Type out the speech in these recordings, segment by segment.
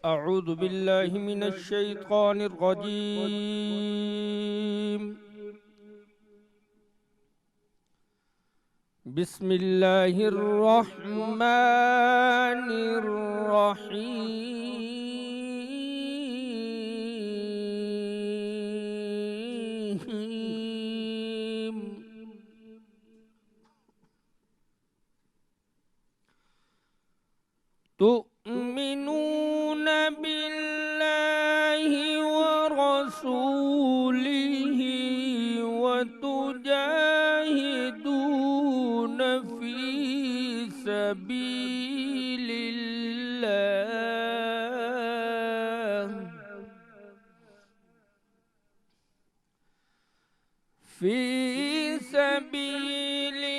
أعوذ بالله من الشيطان الرجيم. بسم الله الرحمن الرحيم. تؤمنون بالله ورسوله وتجاهدون في سبيل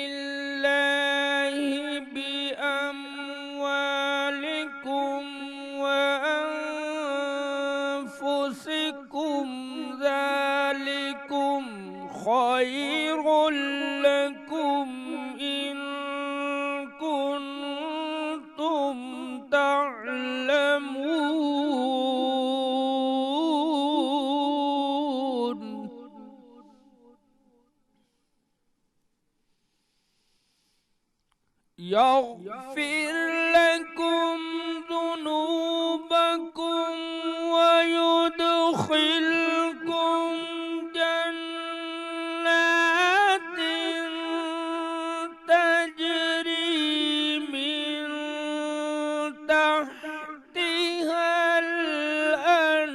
الله بأموالكم وأنفسكم، ذلكم خير لكم إن كنتم تعلمون. يغفر لكم ذنوبكم ويدخلكم جنات تجري من تحتها الأنهار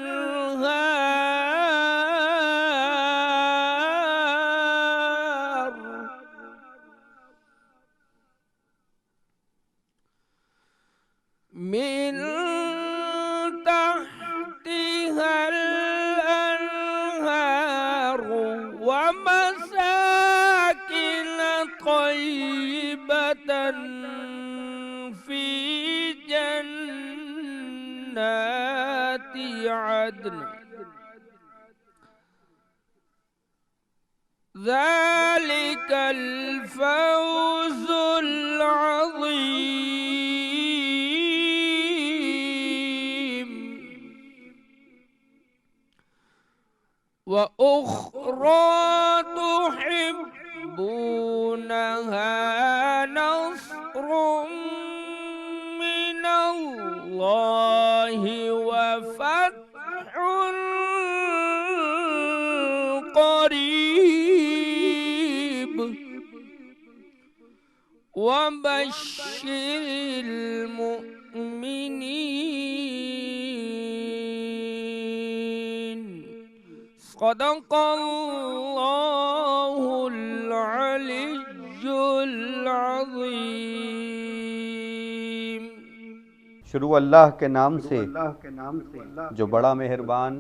من تحتها الأنهار ومساكن طيبة في جنات عدن، ذلك الفوز العظيم. وأخرى تحبونها نصر من الله وفتح قريب وبشر المؤمنين. صدق الله العلي العظيم. شروع اللہ کے نام سے جو بڑا مہربان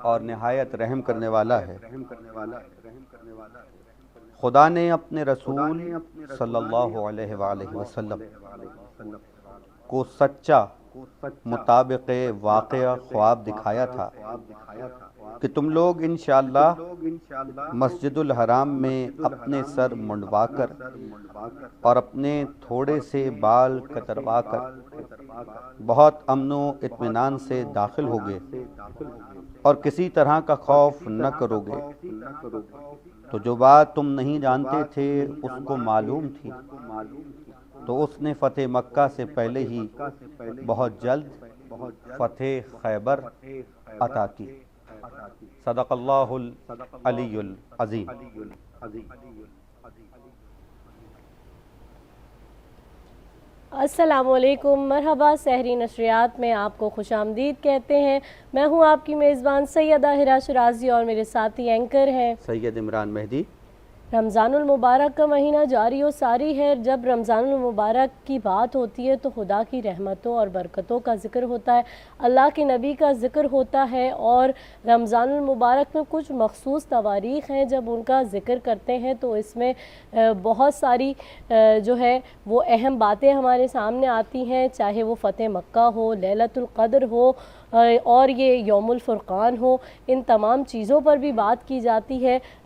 اور نہایت رحم کرنے والا ہے۔ خدا نے اپنے رسول صلی اللہ علیہ وآلہ وسلم کو سچا مطابق واقعہ خواب دکھایا تھا کہ تم لوگ انشاءاللہ مسجد الحرام میں اپنے سر منڈوا کر اور اپنے تھوڑے سے بال کتروا کر بہت امن و اطمینان سے داخل ہوگے اور کسی طرح کا خوف نہ کرو گے۔ تو جو بات تم نہیں جانتے تھے اس کو معلوم تھی، تو اس نے فتح مکہ سے پہلے ہی بہت جلد فتح خیبر عطا کی۔ صدق اللہ العلی العظیم۔ السلام علیکم، مرحبا۔ سحری نشریات میں آپ کو خوش آمدید کہتے ہیں۔ میں ہوں آپ کی میزبان سیدہ ہرا شرازی اور میرے ساتھی اینکر ہیں سید عمران مہدی۔ رمضان المبارک کا مہینہ جاری و ساری ہے۔ جب رمضان المبارک کی بات ہوتی ہے تو خدا کی رحمتوں اور برکتوں کا ذکر ہوتا ہے، اللہ کے نبی کا ذکر ہوتا ہے، اور رمضان المبارک میں کچھ مخصوص تواریخ ہیں جب ان کا ذکر کرتے ہیں تو اس میں بہت ساری جو ہے وہ اہم باتیں ہمارے سامنے آتی ہیں، چاہے وہ فتح مکہ ہو، لیلۃ القدر ہو، اور یہ یوم الفرقان ہو، ان تمام چیزوں پر بھی بات کی جاتی ہے۔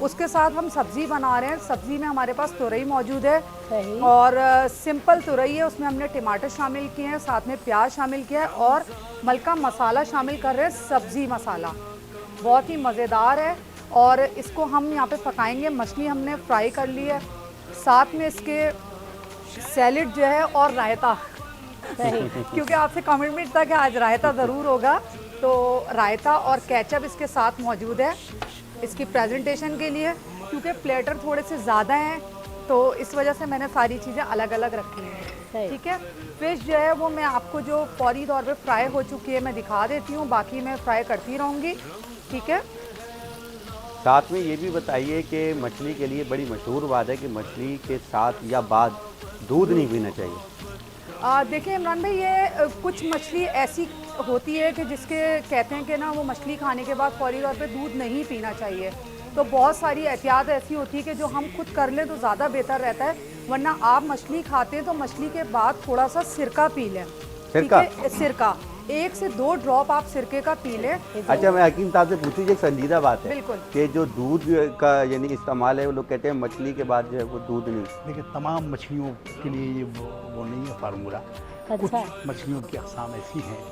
اس کے ساتھ ہم سبزی بنا رہے ہیں. سبزی میں ہمارے پاس تورئی موجود ہے صحیح. اور سمپل تورئی ہے, اس میں ہم نے ٹماٹر شامل کیے ہیں, ساتھ میں پیاز شامل کیا ہے اور ملکہ مسالہ شامل کر رہے ہیں, سبزی مسالہ. بہت ہی مزیدار ہے اور اس کو ہم یہاں پہ پکائیں گے. مچھلی ہم نے فرائی کر لی ہے, ساتھ میں اس کے سیلڈ جو ہے اور رائتا, کیونکہ آپ سے کمٹمنٹ تھا کہ آج رائتا ضرور ہوگا, تو رائتا اور کیچپ اس کے ساتھ موجود ہے اس کی پریزنٹیشن کے لیے. کیونکہ پلیٹر تھوڑے سے زیادہ ہیں تو اس وجہ سے میں نے ساری چیزیں الگ الگ رکھی ہیں. ٹھیک ہے. فش جو ہے وہ میں آپ کو جو فوری طور پہ فرائی ہو چکی ہے میں دکھا دیتی ہوں, باقی میں فرائی کرتی رہوں گی. ٹھیک ہے. ساتھ میں یہ بھی بتائیے کہ مچھلی کے لیے بڑی مشہور بات ہے کہ مچھلی کے ساتھ یا بعد دودھ نہیں پینا چاہیے. دیکھیں عمران بھائی, یہ کچھ مچھلی ایسی ہوتی ہے کہ جس کے کہتے ہیں کہ نا وہ مچھلی کھانے کے بعد فوری طور پہ دودھ نہیں پینا چاہیے. تو بہت ساری احتیاط ایسی ہوتی ہے کہ جو ہم خود کر لیں تو زیادہ بہتر رہتا ہے, ورنہ آپ مچھلی کھاتے ہیں تو مچھلی کے بعد تھوڑا سا سرکہ پی لیں. ٹھیک ہے, سرکہ 1 سے 2 ڈراپ آپ سرکے کا پی لیں. اچھا, میں حکیم صاحب سے پوچھوں, یہ ایک سنجیدہ بات ہے بالکل کہ جو دودھ کا یعنی استعمال ہے, وہ لوگ کہتے ہیں مچھلی کے بعد جو ہے وہ دودھ نہیں. دیکھیں تمام مچھلیوں کے لیے یہ وہ نہیں ہے فارمولہ. کچھ مچھلیوں کی اقسام ایسی ہیں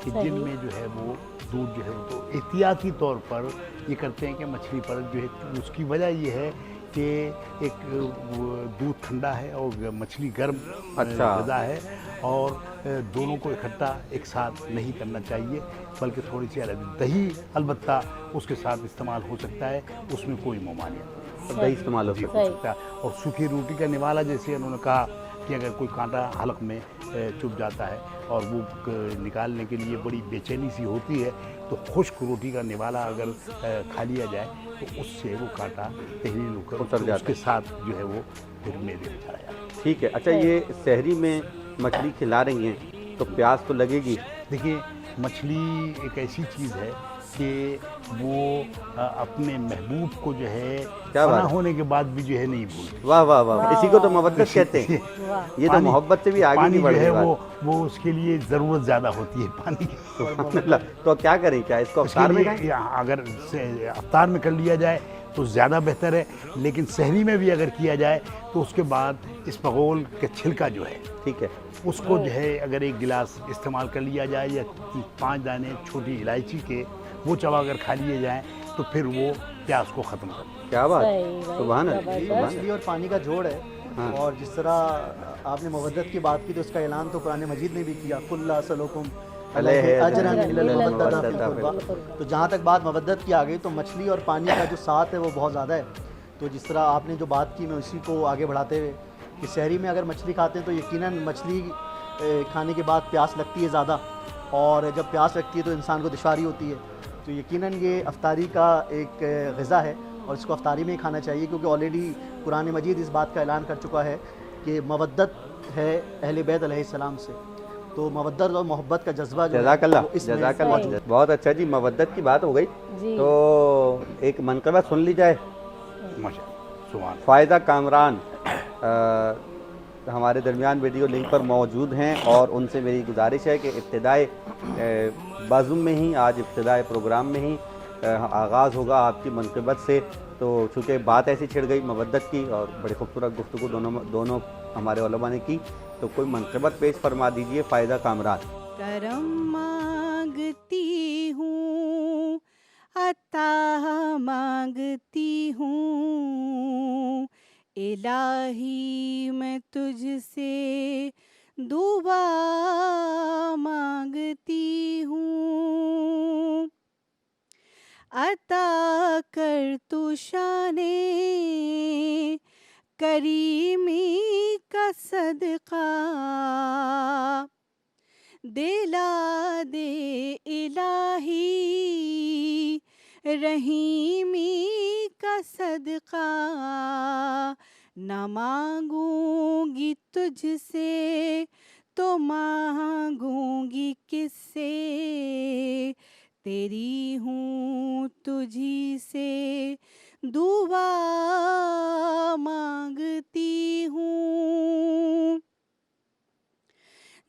کہ جن میں جو ہے وہ دودھ جو ہے تو احتیاطی طور پر یہ کرتے ہیں کہ مچھلی پر جو ہے, اس کی وجہ یہ ہے کہ ایک دودھ ٹھنڈا ہے اور مچھلی گرم غذا ہے, اور دونوں کو اکٹھا ایک ساتھ نہیں کرنا چاہیے, بلکہ تھوڑی سی الگ. دہی البتہ اس کے ساتھ استعمال ہو سکتا ہے, اس میں کوئی ممانعت نہیں, دہی استعمال ہو سکتا ہے. اور سوکھی روٹی کا نوالا, جیسے انہوں نے کہا کہ اگر کوئی کانٹا حلق میں چبھ جاتا ہے اور وہ نکالنے کے لیے بڑی بے چینی سی ہوتی ہے, تو خشک روٹی کا نوالا اگر کھا لیا جائے تو اس سے وہ کانٹا تحلیل ہو کر اتر جاتا ہے, اس کے ساتھ جو ہے وہ پھر میدے میں چلا جاتا ہے. ٹھیک ہے. اچھا, یہ سحری میں مچھلی کھلا رہی ہیں تو پیاس تو لگے گی. دیکھیے مچھلی ایک ایسی چیز ہے کہ وہ اپنے محبوب کو جو ہے فنا ہونے کے بعد بھی جو ہے نہیں بھولتی. واہ واہ واہ, اسی کو تو محبت کہتے ہیں. یہ تو محبت سے بھی آگے نہیں بڑھ رہی بات. وہ اس کے لیے ضرورت زیادہ ہوتی ہے پانی کی. تو کیا کریں, کیا اس کو افطار میں کھائیں؟ اگر افطار میں کر لیا جائے تو زیادہ بہتر ہے, لیکن سحری میں بھی اگر کیا جائے تو اس کے بعد اس بغول کا چھلکا جو ہے, ٹھیک ہے, اس کو جو ہے اگر 1 گلاس استعمال کر لیا جائے یا 5 دانے چھوٹی الائچی کے وہ چبا کر کھا لیے جائیں تو پھر وہ پیاس کو ختم کر دیں. کیا بات, سبحان اللہ. مچھلی اور پانی کا جوڑ ہے. اور جس طرح آپ نے مودت کی بات کی تو اس کا اعلان تو قرآن مجید نے بھی کیا, قُلْ لَا أَسْأَلُكُمْ عَلَيْهِ أَجْرًا إِلَّا الْمَوَدَّةَ فِي الْقُرْبَى. تو جہاں تک بات مودت کی آ گئی تو مچھلی اور پانی کا جو ساتھ ہے وہ بہت زیادہ ہے. تو جس طرح آپ نے جو بات کی میں اسی کو آگے بڑھاتے ہوئے کہ سحری میں اگر مچھلی کھاتے ہیں تو یقیناً مچھلی کھانے کے بعد پیاس لگتی ہے زیادہ, اور جب پیاس لگتی ہے تو انسان کو دشواری ہوتی ہے. تو یقیناً یہ افطاری کا ایک غذا ہے اور اس کو افطاری میں ہی کھانا چاہیے, کیونکہ آلریڈی قرآن مجید اس بات کا اعلان کر چکا ہے کہ مودت ہے اہل بیت علیہ السلام سے. تو مودت اور محبت کا جذبہ جو جزاک اللہ, اس میں جزاک اللہ. بہت اچھا جی, مودت کی بات ہو گئی تو ایک منقبہ سن لی جائے. فائدہ کامران ہمارے درمیان ویڈیو لنک پر موجود ہیں, اور ان سے میری گزارش ہے کہ ابتدائے بازم میں ہی, آج ابتدائے پروگرام میں ہی آغاز ہوگا آپ کی منقبت سے. تو چونکہ بات ایسی چھڑ گئی مودت کی اور بڑی خوبصورت گفتگو دونوں ہمارے علماء نے کی, تو کوئی منقبت پیش فرما دیجئے فائدہ کامران. کرم مانگتی ہوں, عطا مانگتی ہوں, الہی میں تجھ سے دعا مانگتی ہوں. عطا کر تو شان کریمی کا صدقہ, دلا دے الہی رحیمی کا صدقہ. نہ مانگوں گی تجھ سے تو مانگوں گی کس سے, تیری ہوں تجھی سے دعا مانگتی ہوں.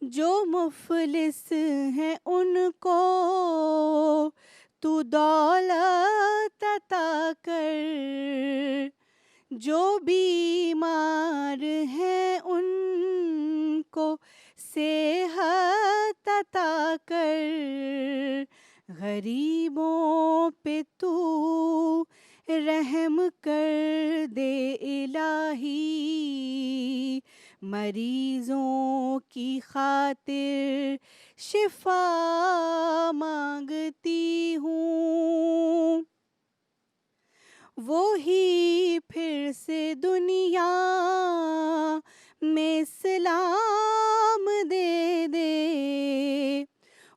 جو مفلس ہیں ان کو تو دولت عطا کر, غریبوں پہ تو رحم کر دے الہی، مریضوں کی خاطر شفا مانگتی ہوں، وہی پھر سے دنیا میں سلام دے دے،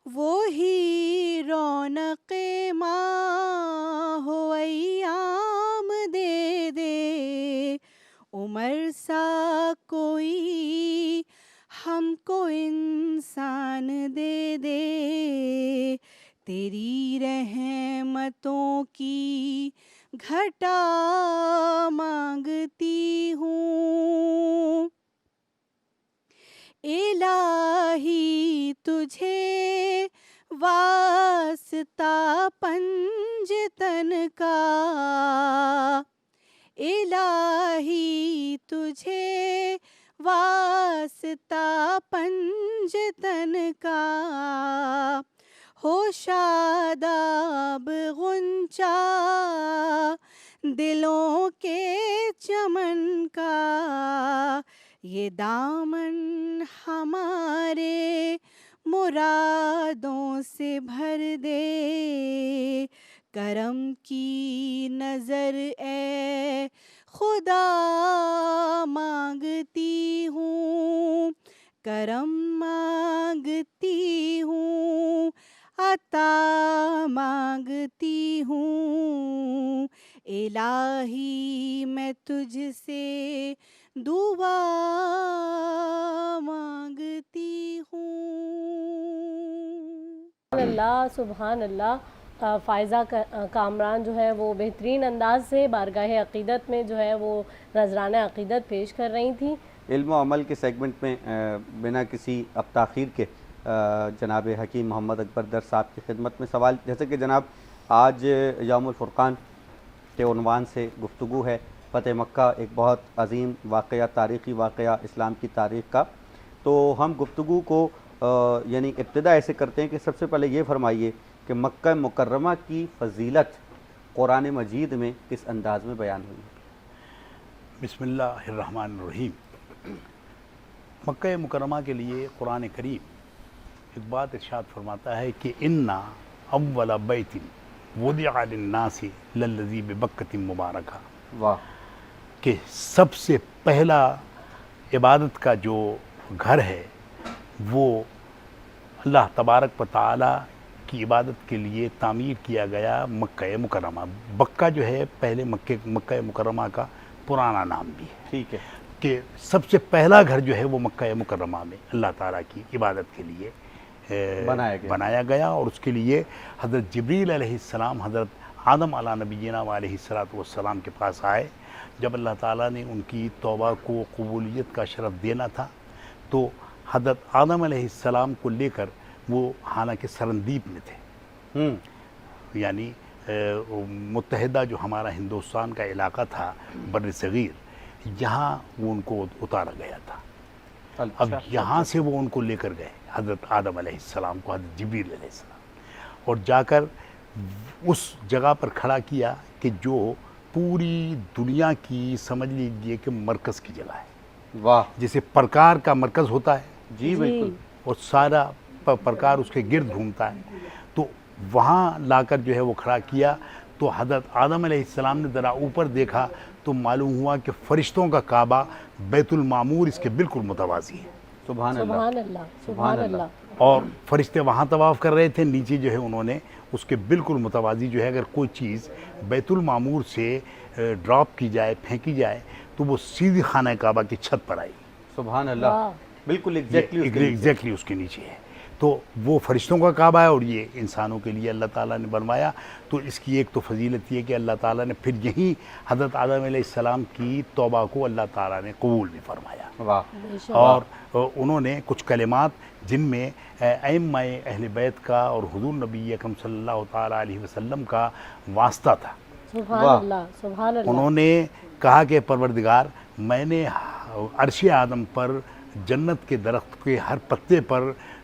وہی رونق ماہ و ایام دے دے، عمر سا کوئی ہم کو انسان دے دے، تیری رحمتوں کی گھٹا مانگتی ہوں، الہی تجھے واسطہ پنجتن کا، الہی تجھے واسطہ پنجتن کا، ہو شاداب غنچہ دلوں کے چمن کا، یہ دامن ہمارے مرادوں سے بھر دے، کرم کی نظر اے خدا مانگتی ہوں، کرم مانگتی ہوں، عطا مانگتی ہوں، الہی میں تجھ سے دعا مانگتی ہوں۔ سبحان اللہ، سبحان اللہ۔ فائزہ کامران جو ہے وہ بہترین انداز سے بارگاہ عقیدت میں جو ہے وہ نذرانہ عقیدت پیش کر رہی تھیں۔ علم و عمل کے سیگمنٹ میں بنا کسی اب تاخیر کے جناب حکیم محمد اکبر در صاحب کی خدمت میں سوال، جیسے کہ جناب آج یوم الفرقان کے عنوان سے گفتگو ہے، فتح مکہ ایک بہت عظیم واقعہ، تاریخی واقعہ اسلام کی تاریخ کا، تو ہم گفتگو کو یعنی ابتدا ایسے کرتے ہیں کہ سب سے پہلے یہ فرمائیے کہ مکہ مکرمہ کی فضیلت قرآن مجید میں کس انداز میں بیان ہوئی ہے؟ بسم اللہ الرحمن الرحیم۔ مکہ مکرمہ کے لیے قرآن کریم ایک بات ارشاد فرماتا ہے کہ اِنَّا اول بیت وضع للناس للذی ببکۃ مبارکہ، واہ، کہ سب سے پہلا عبادت کا جو گھر ہے وہ اللہ تبارک و تعالی کی عبادت کے لیے تعمیر کیا گیا مکہ مکرمہ۔ بکہ جو ہے پہلے مکہ مکرمہ کا پرانا نام بھی ہے، ٹھیک ہے، کہ سب سے پہلا گھر جو ہے وہ مکہ مکرمہ میں اللہ تعالیٰ کی عبادت کے لیے بنایا گیا، اور اس کے لیے حضرت جبریل علیہ السلام حضرت آدم علیہ نبینا علیہ السلام کے پاس آئے جب اللہ تعالیٰ نے ان کی توبہ کو قبولیت کا شرف دینا تھا، تو حضرت آدم علیہ السلام کو لے کر وہ حالانکہ سرندیپ میں تھے، یعنی متحدہ جو ہمارا ہندوستان کا علاقہ تھا بر صغیر، یہاں وہ ان کو اتارا گیا تھا۔ اب یہاں سے وہ ان کو لے کر گئے حضرت آدم علیہ السلام کو، حضرت جبریل علیہ السلام، اور جا کر اس جگہ پر کھڑا کیا کہ جو پوری دنیا کی سمجھ لیجیے کہ مرکز کی جگہ ہے، واہ، جیسے پرکار کا مرکز ہوتا ہے، جی بالکل، اور سارا پرکار اس کے گرد گھومتا ہے، تو وہاں لا کر جو ہے وہ کھڑا کیا، تو حضرت آدم علیہ السلام نے ذرا اوپر دیکھا تو معلوم ہوا کہ فرشتوں کا کعبہ بیت المعمور اس کے بالکل متوازی ہے، سبحان اللہ، سبحان اللہ، سبحان اللہ۔ اور فرشتے وہاں طواف کر رہے تھے، نیچے جو ہے انہوں نے اس کے بالکل متوازی جو ہے اگر کوئی چیز بیت المعمور سے ڈراپ کی جائے، پھینکی جائے، تو وہ سیدھی خانہ کعبہ کی چھت پر آئی، سبحان اللہ، بالکل ایگزیکٹلی اس کے نیچے ہے۔ تو وہ فرشتوں کا کعبہ ہے اور یہ انسانوں کے لیے اللہ تعالیٰ نے بنوایا، تو اس کی ایک تو فضیلت یہ کہ اللہ تعالیٰ نے پھر یہیں حضرت آدم علیہ السلام کی توبہ کو اللہ تعالیٰ نے قبول بھی فرمایا، واہ، اور انہوں نے کچھ کلمات جن میں ائمہ اہل بیت کا اور حضور نبی اکرم صلی اللہ تعالیٰ علیہ وسلم کا واسطہ تھا، سبحان اللہ، سبحان اللہ۔ انہوں نے کہا کہ پروردگار، میں نے عرش آدم پر جنت کے درخت کے ہر پتے پر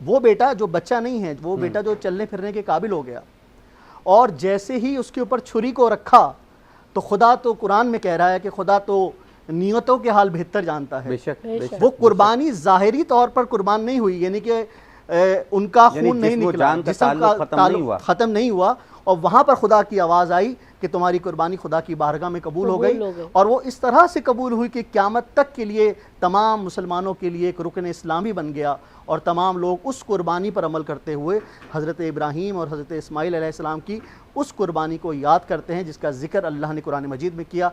وہ بیٹا جو بچہ نہیں ہے، وہ بیٹا جو چلنے پھرنے کے قابل ہو گیا، اور جیسے ہی اس کے اوپر چھری کو رکھا تو خدا تو قرآن میں کہہ رہا ہے کہ خدا تو نیتوں کے حال بہتر جانتا ہے. بے شک وہ قربانی ظاہری طور پر قربان نہیں ہوئی، یعنی کہ ان کا خون نہیں نکلا، جسم کا تعلق ختم نہیں ہوا، اور وہاں پر خدا کی آواز آئی کہ تمہاری قربانی خدا کی بارگاہ میں قبول ہو گئی، اور وہ اس طرح سے قبول ہوئی کہ قیامت تک کے لیے تمام مسلمانوں کے لیے ایک رکن اسلامی بن گیا، اور تمام لوگ اس قربانی پر عمل کرتے ہوئے حضرت ابراہیم اور حضرت اسماعیل علیہ السلام کی اس قربانی کو یاد کرتے ہیں جس کا ذکر اللہ نے قرآن مجید میں کیا.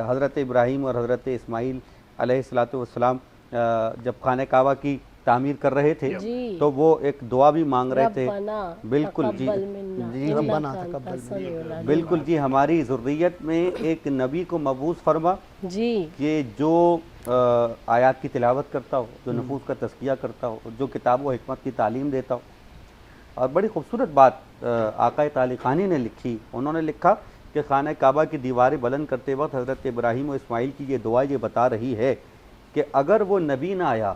حضرت ابراہیم اور حضرت اسماعیل علیہ السلام جب خانہ کعبہ کی تعمیر کر رہے تھے تو وہ ایک دعا بھی مانگ رہے تھے. بالکل جی بالکل جی، ہماری ذریت میں ایک نبی کو مبعوث فرما کہ جو آیات کی تلاوت کرتا ہو، جو نفوس کا تزکیہ کرتا ہو، جو کتاب و حکمت کی تعلیم دیتا ہو. اور بڑی خوبصورت بات آقا تعالی خانی نے لکھی، انہوں نے لکھا کہ خانہ کعبہ کی دیواریں بلند کرتے وقت حضرت ابراہیم و اسماعیل کی یہ دعا یہ بتا رہی ہے کہ اگر وہ نبی نہ آیا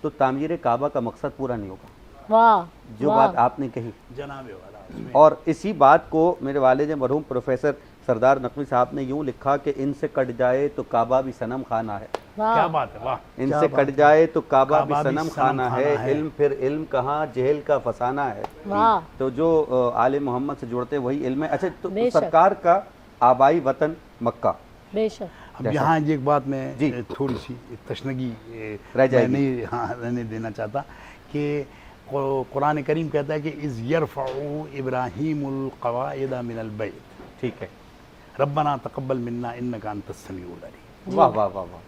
تو تعمیر کعبہ کا مقصد پورا نہیں ہوگا. جو بات آپ نے کہی جناب والا، اور اسی بات کو میرے والد مرحوم پروفیسر سردار نقوی صاحب نے یوں لکھا کہ ان سے کٹ جائے تو کعبہ بھی صنم خانہ ہے. کیا بات ہے، واہ! ان سے کٹ جائے تو کعبہ بھی صنم خانہ ہے، علم پھر علم کہاں جہل کا فسانہ ہے. تو جو آل محمد سے جڑتے وہی علم ہے. اچھا، تو سرکار کا آبائی وطن مکہ. بے شک. اب یہاں ایک بات میں تھوڑی سی تشنگی رہنے دینا چاہتا کہ قرآن کریم کہتا ہے کہ اذ یرفع ابراہیم القواعد من البیت، ٹھیک ہے، ربنا تقبل منا انک انت السمیع العلیم. واہ واہ واہ واہ.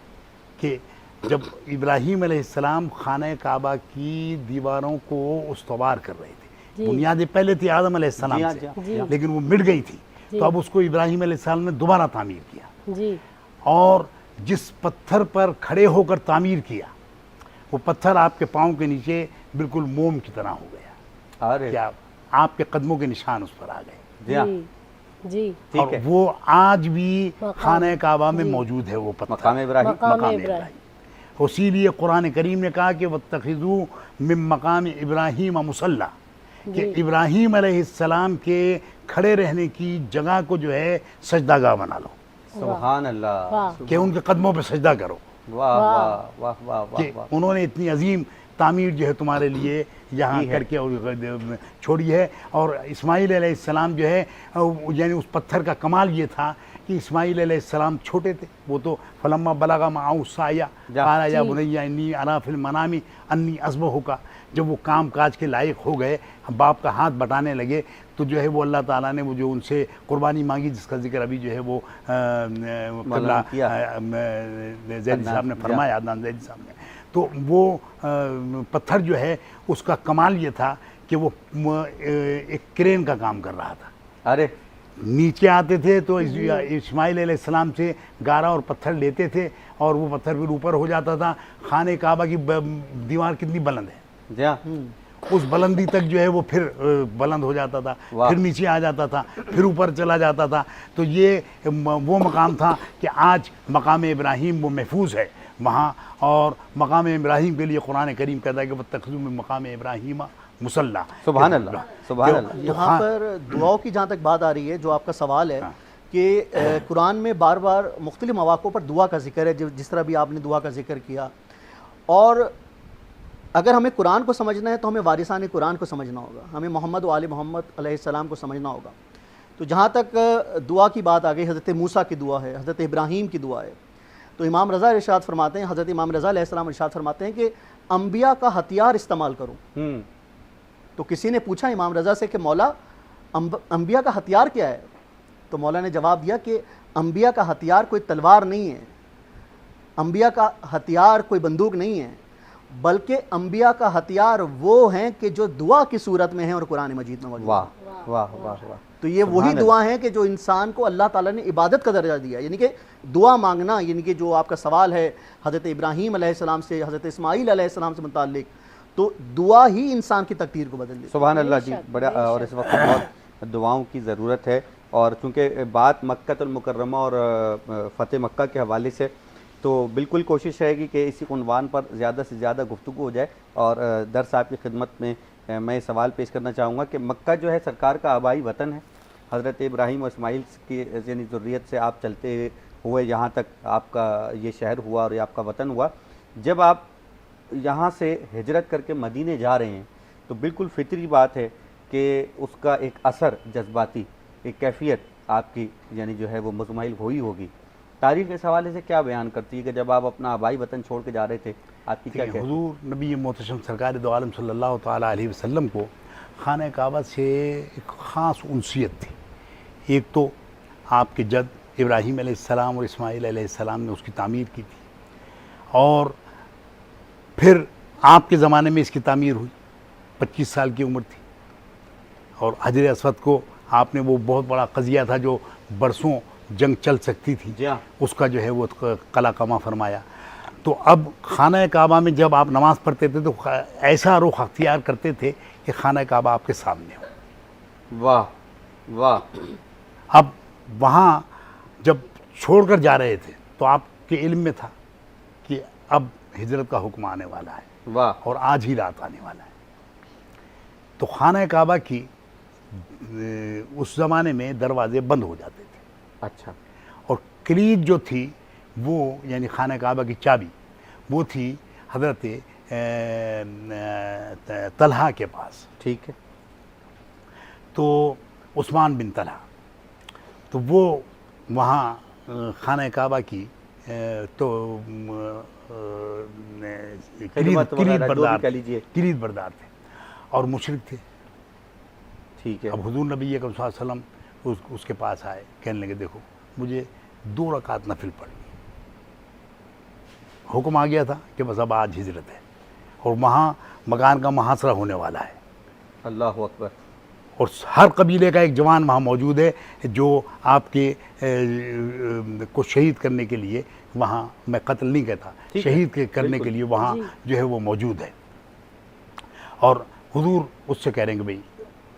کہ جب ابراہیم علیہ السلام خانہ کعبہ کی دیواروں کو استوار کر رہے تھے، بنیادیں پہلے تھی آدم علیہ السلام سے، لیکن وہ مٹ گئی تھی، تو اب اس کو ابراہیم علیہ السلام نے دوبارہ تعمیر کیا، اور جس پتھر پر کھڑے ہو کر تعمیر کیا وہ پتھر آپ کے پاؤں کے نیچے بالکل موم کی طرح ہو گیا، کیا آپ کے قدموں کے نشان اس پر آ گئے. جی، اور وہ آج بھی خانہ کعبہ میں موجود ہے، وہ پتھر مقام ابراہیم. اسی لیے قرآن کریم نے کہا کہ واتخذوا من مقام ابراہیم مصلی، کہ ابراہیم علیہ السلام کے کھڑے رہنے کی جگہ کو جو ہے سجدہ گاہ بنا لو. سبحان اللہ. کہ ان کے قدموں پہ سجدہ کرو. واہ واہ واہ واہ کہ انہوں نے اتنی عظیم تعمیر جو ہے تمہارے لیے یہاں کر کے چھوڑی ہے. اور اسماعیل علیہ السلام جو ہے، یعنی اس پتھر کا کمال یہ تھا کہ اسماعیل علیہ السلام چھوٹے تھے، وہ تو فلما بلغ معہ السعی قال یا بنی انی اری فی المنام انی اذبحک، جب وہ کام کاج کے لائق ہو گئے، باپ کا ہاتھ بٹانے لگے، تو جو ہے وہ اللہ تعالیٰ نے وہ جو ان سے قربانی مانگی جس کا ذکر ابھی جو ہے وہ قبلہ زید صاحب نے فرمایا، عدنان زید صاحب نے. تو وہ پتھر جو ہے اس کا کمال یہ تھا کہ وہ ایک کرین کا کام کر رہا تھا. ارے نیچے آتے تھے تو اسماعیل علیہ السلام سے گارا اور پتھر لیتے تھے، اور وہ پتھر پھر اوپر ہو جاتا تھا. خانہ کعبہ کی دیوار کتنی بلند ہے، اس بلندی تک جو ہے وہ پھر بلند ہو جاتا تھا، پھر نیچے آ جاتا تھا، پھر اوپر چلا جاتا تھا. تو یہ وہ مقام تھا کہ آج مقام ابراہیم وہ محفوظ ہے وہاں. اور مقام ابراہیم کے لیے قرآن کریم کہتا ہے کہ واتخذوا من مقام ابراہیم مصلی. سبحان اللہ سبحان اللہ. یہاں پر دعاؤں کی جہاں تک بات آ رہی ہے، جو آپ کا سوال ہے کہ قرآن میں بار بار مختلف مواقع پر دعا کا ذکر ہے، جس طرح بھی آپ نے دعا کا ذکر کیا. اور اگر ہمیں قرآن کو سمجھنا ہے تو ہمیں وارثان قرآن کو سمجھنا ہوگا، ہمیں محمد و آل محمد علیہ السلام کو سمجھنا ہوگا. تو جہاں تک دعا کی بات آ گئی، حضرت موسیٰ کی دعا ہے، حضرت ابراہیم کی دعا ہے. تو امام رضا ارشاد فرماتے ہیں، حضرت امام رضا علیہ السلام ارشاد فرماتے ہیں کہ انبیاء کا ہتھیار استعمال کرو. تو کسی نے پوچھا امام رضا سے کہ مولا انبیاء کا ہتھیار کیا ہے؟ تو مولا نے جواب دیا کہ انبیاء کا ہتھیار کوئی تلوار نہیں ہے، انبیاء کا ہتھیار کوئی بندوق نہیں ہے، بلکہ انبیاء کا ہتھیار وہ ہیں کہ جو دعا کی صورت میں ہیں اور قرآن مجید میں موجود ہیں۔ واہ واہ واہ واہ، تو یہ وہی دعا ہیں کہ جو انسان کو اللہ تعالیٰ نے عبادت کا درجہ دیا، یعنی کہ دعا مانگنا، یعنی کہ جو آپ کا سوال ہے حضرت ابراہیم علیہ السلام سے حضرت اسماعیل علیہ السلام سے متعلق، تو دعا ہی انسان کی تقدیر کو بدل دیتی ہے۔ سبحان اللہ جی، بڑا، اور اس وقت بہت دعاؤں کی ضرورت ہے، اور چونکہ بات مکہ المکرمہ اور فتح مکہ کے حوالے سے، تو بالکل کوشش رہے گی کہ اسی عنوان پر زیادہ سے زیادہ گفتگو ہو جائے، اور درس آپ کی خدمت میں میں سوال پیش کرنا چاہوں گا کہ مکہ جو ہے سرکار کا آبائی وطن ہے، حضرت ابراہیم و اسماعیل کی یعنی ذریت سے آپ چلتے ہوئے یہاں تک آپ کا یہ شہر ہوا اور یہ آپ کا وطن ہوا۔ جب آپ یہاں سے ہجرت کر کے مدینے جا رہے ہیں تو بالکل فطری بات ہے کہ اس کا ایک اثر جذباتی، ایک کیفیت آپ کی یعنی جو ہے وہ مزمحل ہوئی ہوگی۔ تاریخ اس حوالے سے کیا بیان کرتی ہے کہ جب آپ اپنا آبائی وطن چھوڑ کے جا رہے تھے آپ کی کیا کہتے ہیں؟ حضور نبی محتشم سرکار دو عالم صلی اللہ تعالیٰ علیہ وسلم کو خانہ کعبہ سے ایک خاص انسیت تھی۔ ایک تو آپ کے جد ابراہیم علیہ السلام اور اسماعیل علیہ السلام نے اس کی تعمیر کی تھی، اور پھر آپ کے زمانے میں اس کی تعمیر ہوئی، 25 سال کی عمر تھی، اور حجر اسود کو آپ نے وہ بہت بڑا قضیہ تھا جو برسوں جنگ چل سکتی تھی، اس کا جو ہے وہ قلع کما فرمایا۔ تو اب خانہ کعبہ میں جب آپ نماز پڑھتے تھے تو ایسا رخ اختیار کرتے تھے کہ خانہ کعبہ آپ کے سامنے ہو۔ واہ واہ۔ اب وہاں جب چھوڑ کر جا رہے تھے تو آپ کے علم میں تھا کہ اب ہجرت کا حکم آنے والا ہے، واہ، اور آج ہی رات آنے والا ہے۔ تو خانہ کعبہ کی اس زمانے میں دروازے بند ہو جاتے تھے، اچھا، اور کلید جو تھی وہ یعنی خانہ کعبہ کی چابی وہ تھی حضرت طلحہ کے پاس، ٹھیک ہے، تو عثمان بن طلحہ، تو وہ وہاں خانہ کعبہ کی تو کلید بردار تھے اور مشرک تھے۔ ٹھیک ہے، اب حضور نبی اکرم صلی اللہ علیہ وسلم اس کے پاس آئے، کہنے لگے دیکھو مجھے 2 رکعت نفل پڑھنی، حکم آ گیا تھا کہ بس اب آج ہجرت ہے، اور وہاں مکان کا محاصرہ ہونے والا ہے، اللہ اکبر، اور ہر قبیلے کا ایک جوان وہاں موجود ہے جو آپ کے کو شہید کرنے کے لیے وہاں، میں قتل نہیں کہتا، شہید کرنے کے لیے وہاں جو ہے وہ موجود ہے۔ اور حضور اس سے کہہ رہے ہیں کہ بھئی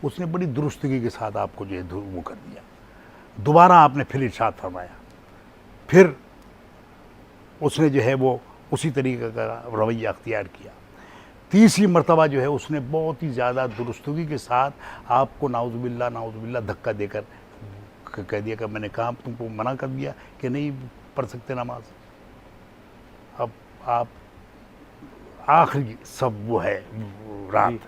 اس نے بڑی درستگی کے ساتھ آپ کو جو ہے وہ کر دیا۔ دوبارہ آپ نے پھر ارشاد فرمایا، پھر اس نے جو ہے وہ اسی طریقے کا رویہ اختیار کیا۔ تیسری مرتبہ جو ہے اس نے بہت ہی زیادہ درستگی کے ساتھ آپ کو نعوذ باللہ دھکا دے کر کہہ دیا کہ میں نے کہا تم کو منع کر دیا کہ نہیں پڑھ سکتے نماز۔ اب آپ آخری سب وہ ہے رات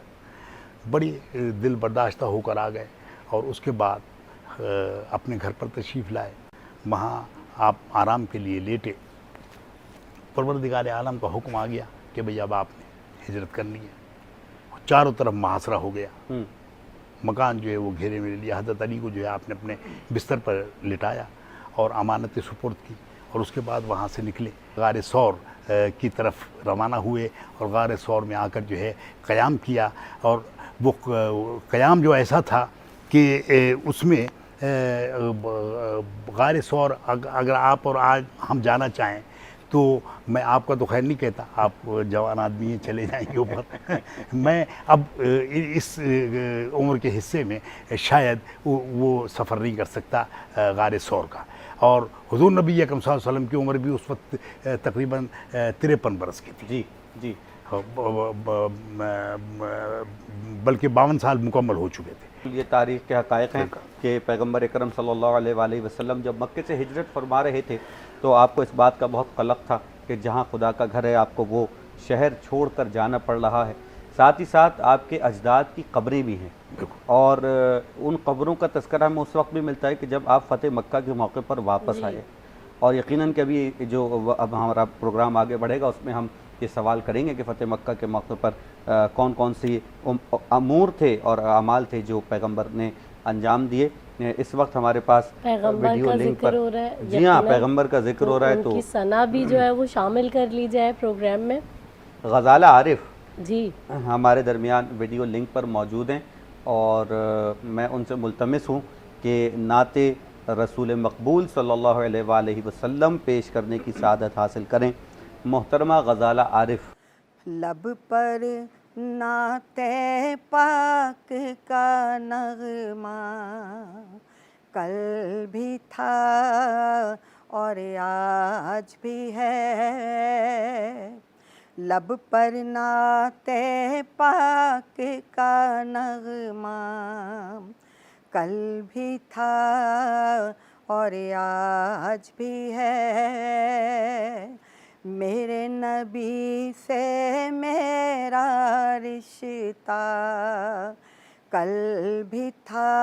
بڑی دل برداشتہ ہو کر آ گئے، اور اس کے بعد اپنے گھر پر تشریف لائے، وہاں آپ آرام کے لیے لیٹے۔ پروردگار عالم کا حکم آ گیا کہ بھئی اب آپ نے ہجرت کرنی ہے، چاروں طرف محاصرہ ہو گیا، مکان جو ہے وہ گھیرے میں لے لیا۔ حضرت علی کو جو ہے آپ نے اپنے بستر پر لٹایا اور امانت سپرد کی، اور اس کے بعد وہاں سے نکلے، غار ثور کی طرف روانہ ہوئے، اور غار ثور میں آ کر جو ہے قیام کیا، اور وہ قیام جو ایسا تھا کہ اس میں غار ثور اگر آپ اور آج ہم جانا چاہیں تو میں آپ کا تو خیر نہیں کہتا، آپ جوان آدمی ہیں چلے جائیں گے اوپر، میں اب اس عمر کے حصے میں شاید وہ سفر نہیں کر سکتا غار ثور کا۔ اور حضور نبی اکرم صلی اللہ علیہ وسلم کی عمر بھی اس وقت تقریباً 53 برس کی تھی، جی جی، بلکہ 52 سال مکمل ہو چکے تھے۔ یہ تاریخ کے حقائق ہیں کہ پیغمبر اکرم صلی اللہ علیہ وآلہ وسلم جب مکے سے ہجرت فرما رہے تھے تو آپ کو اس بات کا بہت قلق تھا کہ جہاں خدا کا گھر ہے آپ کو وہ شہر چھوڑ کر جانا پڑ رہا ہے، ساتھ ہی ساتھ آپ کے اجداد کی قبریں بھی ہیں، اور ان قبروں کا تذکرہ ہمیں اس وقت بھی ملتا ہے کہ جب آپ فتح مکہ کے موقع پر واپس آئے، اور یقیناً کہ ابھی جو اب ہمارا پروگرام آگے بڑھے گا اس میں ہم یہ سوال کریں گے کہ فتح مکہ کے موقع پر کون کون سی امور تھے اور اعمال تھے جو پیغمبر نے انجام دیے۔ اس وقت ہمارے پاس ویڈیو لنک پر ہو رہا ہے، جی ہاں پیغمبر کا ذکر ہو رہا ہے، تو ان کی ثنا بھی جو ہے وہ شامل کر لی جائے پروگرام میں۔ غزالہ عارف جی ہمارے درمیان ویڈیو لنک پر موجود ہیں، اور میں ان سے ملتمس ہوں کہ نعت رسول مقبول صلی اللہ علیہ وآلہ وسلم پیش کرنے کی سعادت حاصل کریں۔ محترمہ غزالہ عارف۔ لب پر نعت پاک کا نغمہ کل بھی تھا اور آج بھی ہے، لب پر نعت پاک کا نغمہ کل بھی تھا اور آج بھی ہے، میرے نبی سے میرا رشتہ کل بھی تھا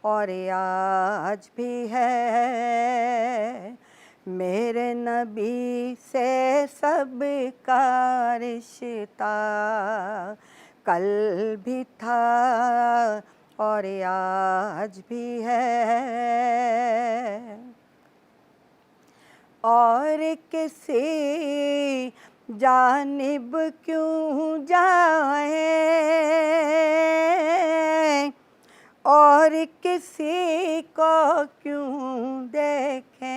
اور آج بھی ہے، میرے نبی سے سب کا رشتہ کل بھی تھا اور آج بھی ہے، اور کسی جانب کیوں جائیں اور کسی کو کیوں دیکھیں،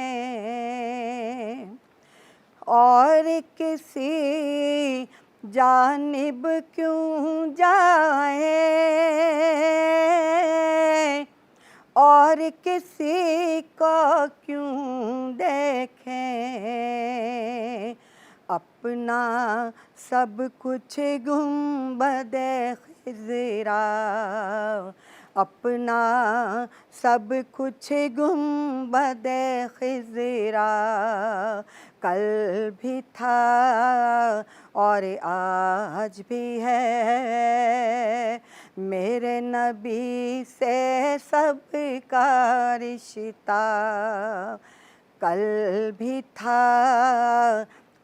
اور کسی جانب کیوں جائیں اور کسی کو کیوں دیکھیں، اپنا سب کچھ گنبد خضرا، اپنا سب کچھ گنبد خضرا کل بھی تھا اور آج بھی ہے، میرے نبی سے سب کا رشتہ کل بھی تھا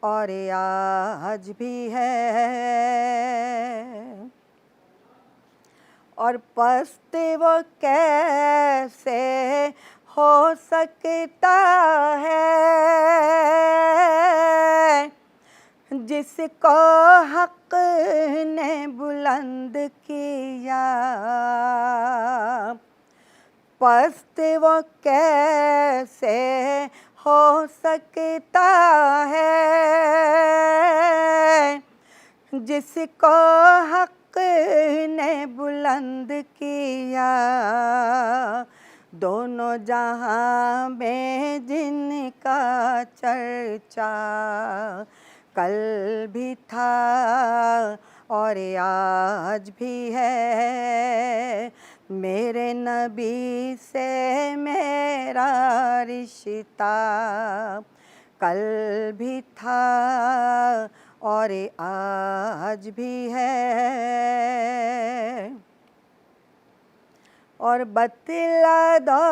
اور آج بھی ہے، اور پست وہ کیسے ہو سکتا ہے جس کو حق نے بلند کیا، پست وہ کیسے ہو سکتا ہے جس کو حق نے بلند کیا، دونوں جہاں میں جن کا چرچا کل بھی تھا اور آج بھی ہے، میرے نبی سے میرا رشتہ کل بھی تھا اور آج بھی ہے، اور بتلا دو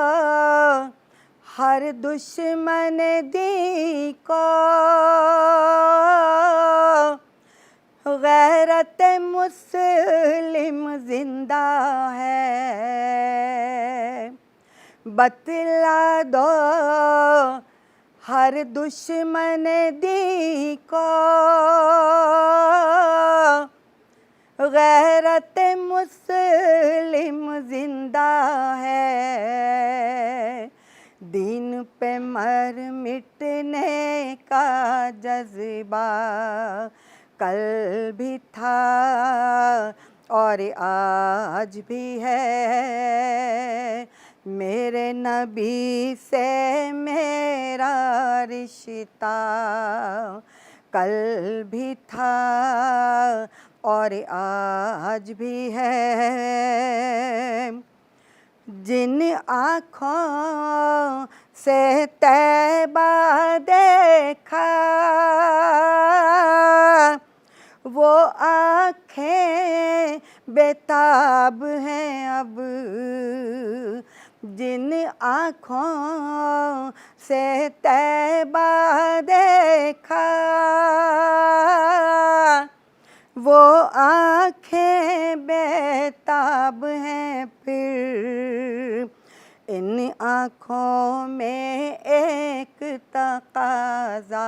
ہر دشمن دین کو غیرت مسلم زندہ ہے، بتلا دو ہر دشمن دین کو غیرت مسلم زندہ ہے، دین پہ مر مٹنے کا جذبہ کل بھی تھا اور آج بھی ہے، میرے نبی سے میرا رشتہ کل بھی تھا اور آج بھی ہے، جن آنکھوں سے طیبہ دیکھا وہ آنکھیں بیتاب ہیں اب، جن آنکھوں سے طیبہ دیکھا وہ آنکھیں بیتاب ہیں، پھر ان آنکھوں میں ایک تقاضا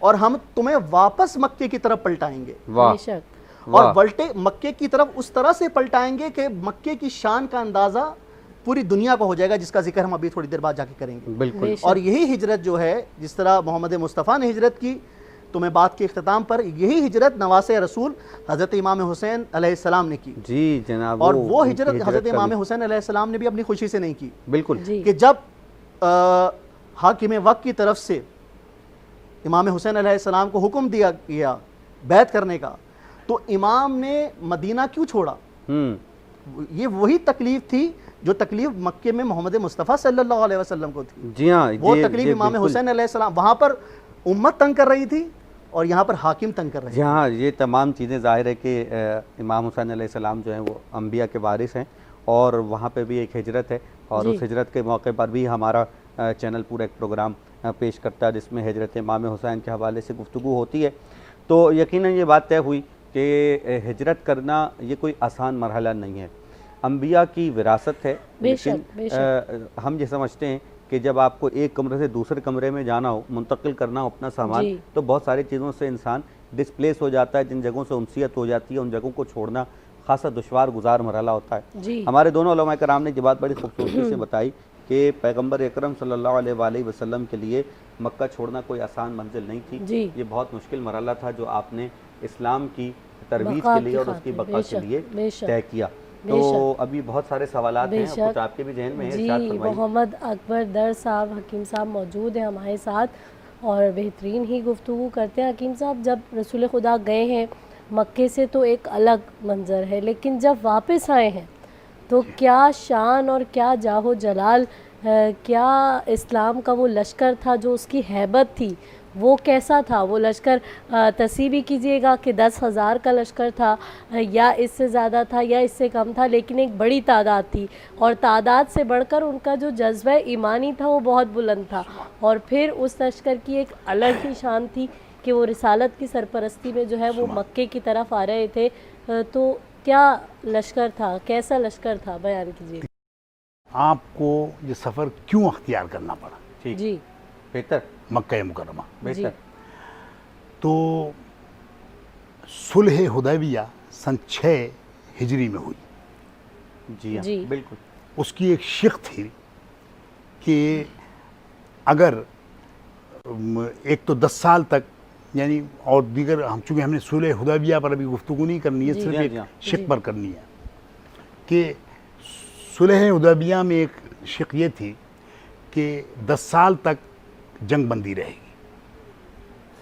اور ہم تمہیں واپس مکے کی طرف پلٹائیں گے، واہ بے شک اور مکے کی طرف اس طرح سے پلٹائیں گے کہ مکے کی شان کا اندازہ پوری دنیا کو ہو جائے گا، جس کا ذکر ہم ابھی تھوڑی دیر بعد جا کے کریں گے۔ بالکل اور یہی ہجرت جو ہے، جس طرح محمد مصطفیٰ نے ہجرت کی، تو میں بات کے اختتام پر یہی ہجرت نواس رسول حضرت امام حسین علیہ السلام نے کی، جی جناب، اور وہ ہجرت حضرت امام حسین علیہ السلام نے بھی اپنی خوشی سے نہیں کی، بالکل کہ جب حاکم وقت کی طرف سے امام حسین علیہ السلام کو حکم دیا گیا بیعت کرنے کا، تو امام نے مدینہ کیوں چھوڑا؟ یہ وہی تکلیف تھی جو تکلیف مکے میں محمد مصطفیٰ صلی اللہ علیہ وسلم کو تھی، جی ہاں، وہ تکلیف امام حسین علیہ السلام، وہاں پر امت تنگ کر رہی تھی اور یہاں پر حاکم تنگ کر رہے جی ہاں، یہ تمام چیزیں ظاہر ہے کہ امام حسین علیہ السلام جو ہیں وہ انبیاء کے وارث ہیں، اور وہاں پہ بھی ایک ہجرت ہے، اور اس ہجرت کے موقع پر بھی ہمارا چینل پورا ایک پروگرام پیش کرتا ہے جس میں ہجرت امام حسین کے حوالے سے گفتگو ہوتی ہے۔ تو یقیناً یہ بات طے ہوئی کہ ہجرت کرنا یہ کوئی آسان مرحلہ نہیں ہے، انبیاء کی وراثت ہے، لیکن ہم یہ سمجھتے ہیں کہ جب آپ کو ایک کمرے سے دوسرے کمرے میں جانا ہو، منتقل کرنا ہو اپنا سامان، تو بہت ساری چیزوں سے انسان ڈسپلیس ہو جاتا ہے، جن جگہوں سے انسیت ہو جاتی ہے، ان جگہوں کو چھوڑنا خاصا دشوار گزار مرحلہ ہوتا ہے۔ ہمارے دونوں علماء کرام نے یہ بات بڑی خوبصورتی سے بتائی کہ پیغمبر اکرم صلی اللہ علیہ وآلہ وسلم کے لیے مکہ چھوڑنا کوئی آسان منزل نہیں تھی، یہ بہت مشکل مرحلہ تھا جو آپ نے اسلام کی ترویج کے لیے اور اس کی بقا کے لیے طے کیا۔ تو ابھی بہت سارے سوالات ہیں، کچھ آپ کے بھی ذہن میں ہیں، ارشاد فرمائیے۔ محمد اکبر در صاحب، حکیم صاحب موجود ہیں ہمارے ساتھ اور بہترین ہی گفتگو کرتے ہیں۔ حکیم صاحب، جب رسول خدا گئے ہیں مکے سے تو ایک الگ منظر ہے، لیکن جب واپس آئے ہیں تو کیا شان اور کیا جاہ و جلال، کیا اسلام کا وہ لشکر تھا جو اس کی ہیبت تھی، وہ کیسا تھا وہ لشکر؟ تصحیح بھی کیجئے گا کہ 10,000 کا لشکر تھا یا اس سے زیادہ تھا یا اس سے کم تھا، لیکن ایک بڑی تعداد تھی، اور تعداد سے بڑھ کر ان کا جو جذبہ ایمانی تھا وہ بہت بلند تھا، اور پھر اس لشکر کی ایک الگ ہی شان تھی کہ وہ رسالت کی سرپرستی میں جو ہے وہ مکے کی طرف آ رہے تھے۔ تو کیا لشکر تھا، کیسا لشکر تھا، بیان کیجئے۔ آپ کو یہ سفر کیوں اختیار کرنا پڑا؟ جی بہتر، مکہ مکرمہ بہتر۔ تو صلح حدیبیہ سن 6 ہجری میں ہوئی۔ جی ہاں، بالکل۔ اس کی ایک شق تھی کہ اگر ایک تو 10 سال تک، یعنی اور دیگر چونکہ ہم نے صلح حدیبیہ پر ابھی گفتگو نہیں کرنی ہے، صرف ایک شق پر کرنی ہے کہ صلح حدیبیہ میں ایک شق یہ تھی کہ 10 سال تک جنگ بندی رہے گی،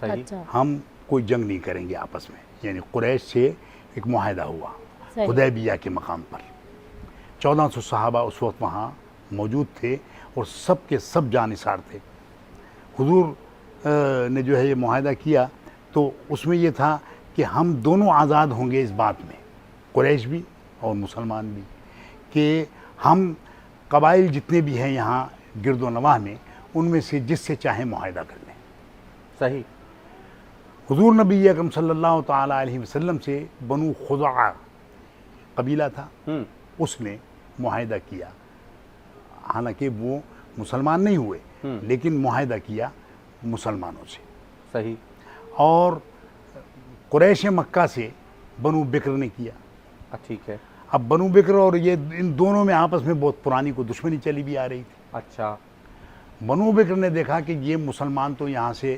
صحیح، ہم کوئی جنگ نہیں کریں گے آپس میں، یعنی قریش سے ایک معاہدہ ہوا حدیبیہ کے مقام پر۔ 1400 صحابہ اس وقت وہاں موجود تھے اور سب کے سب جانثار تھے۔ حضور نے جو ہے یہ معاہدہ کیا تو اس میں یہ تھا کہ ہم دونوں آزاد ہوں گے اس بات میں، قریش بھی اور مسلمان بھی، کہ ہم قبائل جتنے بھی ہیں یہاں گرد و نواح میں، ان میں سے جس سے چاہیں معاہدہ کر لیں۔ صحیح۔ حضور نبی اکرم صلی اللہ تعالیٰ علیہ وسلم سے بنو خزاعہ قبیلہ تھا، اس نے معاہدہ کیا، حالانکہ وہ مسلمان نہیں ہوئے لیکن معاہدہ کیا مسلمانوں سے۔ صحیح۔ اور قریش مکہ سے بنو بکر نے کیا۔ ٹھیک ہے۔ اب بنو بکر اور یہ ان دونوں میں آپس میں بہت پرانی کو دشمنی چلی بھی آ رہی تھی۔ اچھا۔ بنو بکر نے دیکھا کہ یہ مسلمان تو یہاں سے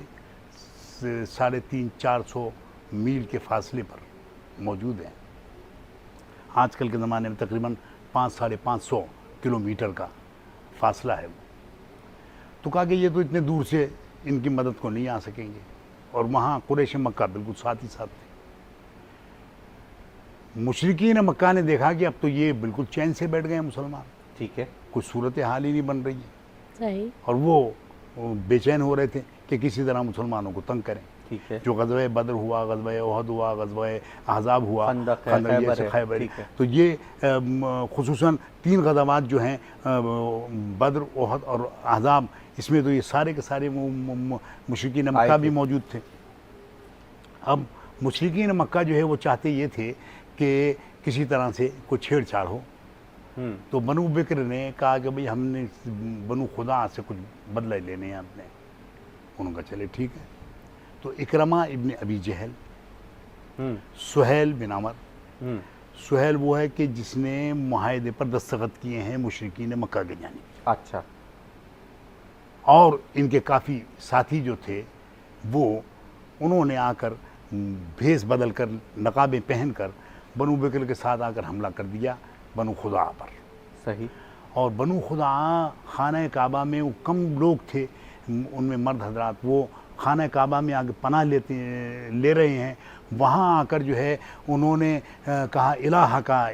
350-400 میل کے فاصلے پر موجود ہیں، آج کل کے زمانے میں تقریباً 500-550 کلومیٹر کا فاصلہ ہے وہ، تو کہا کہ یہ تو اتنے دور سے ان کی مدد کو نہیں آ سکیں گے، اور وہاں قریش مکہ بالکل ساتھ ہی ساتھ تھے۔ مشرکین مکہ نے دیکھا کہ اب تو یہ بالکل چین سے بیٹھ گئے ہیں مسلمان، ٹھیک ہے، کوئی صورتحال ہی نہیں بن رہی ہے، صحیح، اور وہ بے چین ہو رہے تھے کہ کسی طرح مسلمانوں کو تنگ کریں۔ ٹھیک ہے۔ جو غزوہ بدر ہوا، غزوہ احد ہوا، غزوہ احزاب ہوا، خندق ہے، خیبر، ٹھیک ہے۔ تو یہ خصوصاً 3 غزوات جو ہیں بدر، احد اور احزاب، اس میں تو یہ سارے کے سارے مشرکین مکہ بھی موجود تھے۔ اب مشرکین مکہ جو ہے وہ چاہتے یہ تھے کہ کسی طرح سے کوئی چھیڑ چھاڑ ہو، تو بنو بکر نے کہا کہ بھئی ہم نے بنو خزاعہ سے کچھ بدلہ لینے ہیں اپنے۔ انہوں نے کہا چلے ٹھیک ہے، تو اکرما ابن ابی جہل، سہیل بن عمر، سہیل وہ ہے کہ جس نے معاہدے پر دستخط کیے ہیں مشرکین مکہ کے جانب، اچھا، اور ان کے کافی ساتھی جو تھے وہ انہوں نے آ کر بھیس بدل کر نقابیں پہن کر بنو بکر کے ساتھ آ کر حملہ کر دیا بنو خزاعہ پر. صحیح. اور بنو خزاعہ خانہ کعبہ میں وہ کم لوگ تھے، ان میں مرد حضرات، وہ خانہ کعبہ میں آگے پناہ لے رہے ہیں. وہاں آ کر جو ہے انہوں نے کہا الہ کا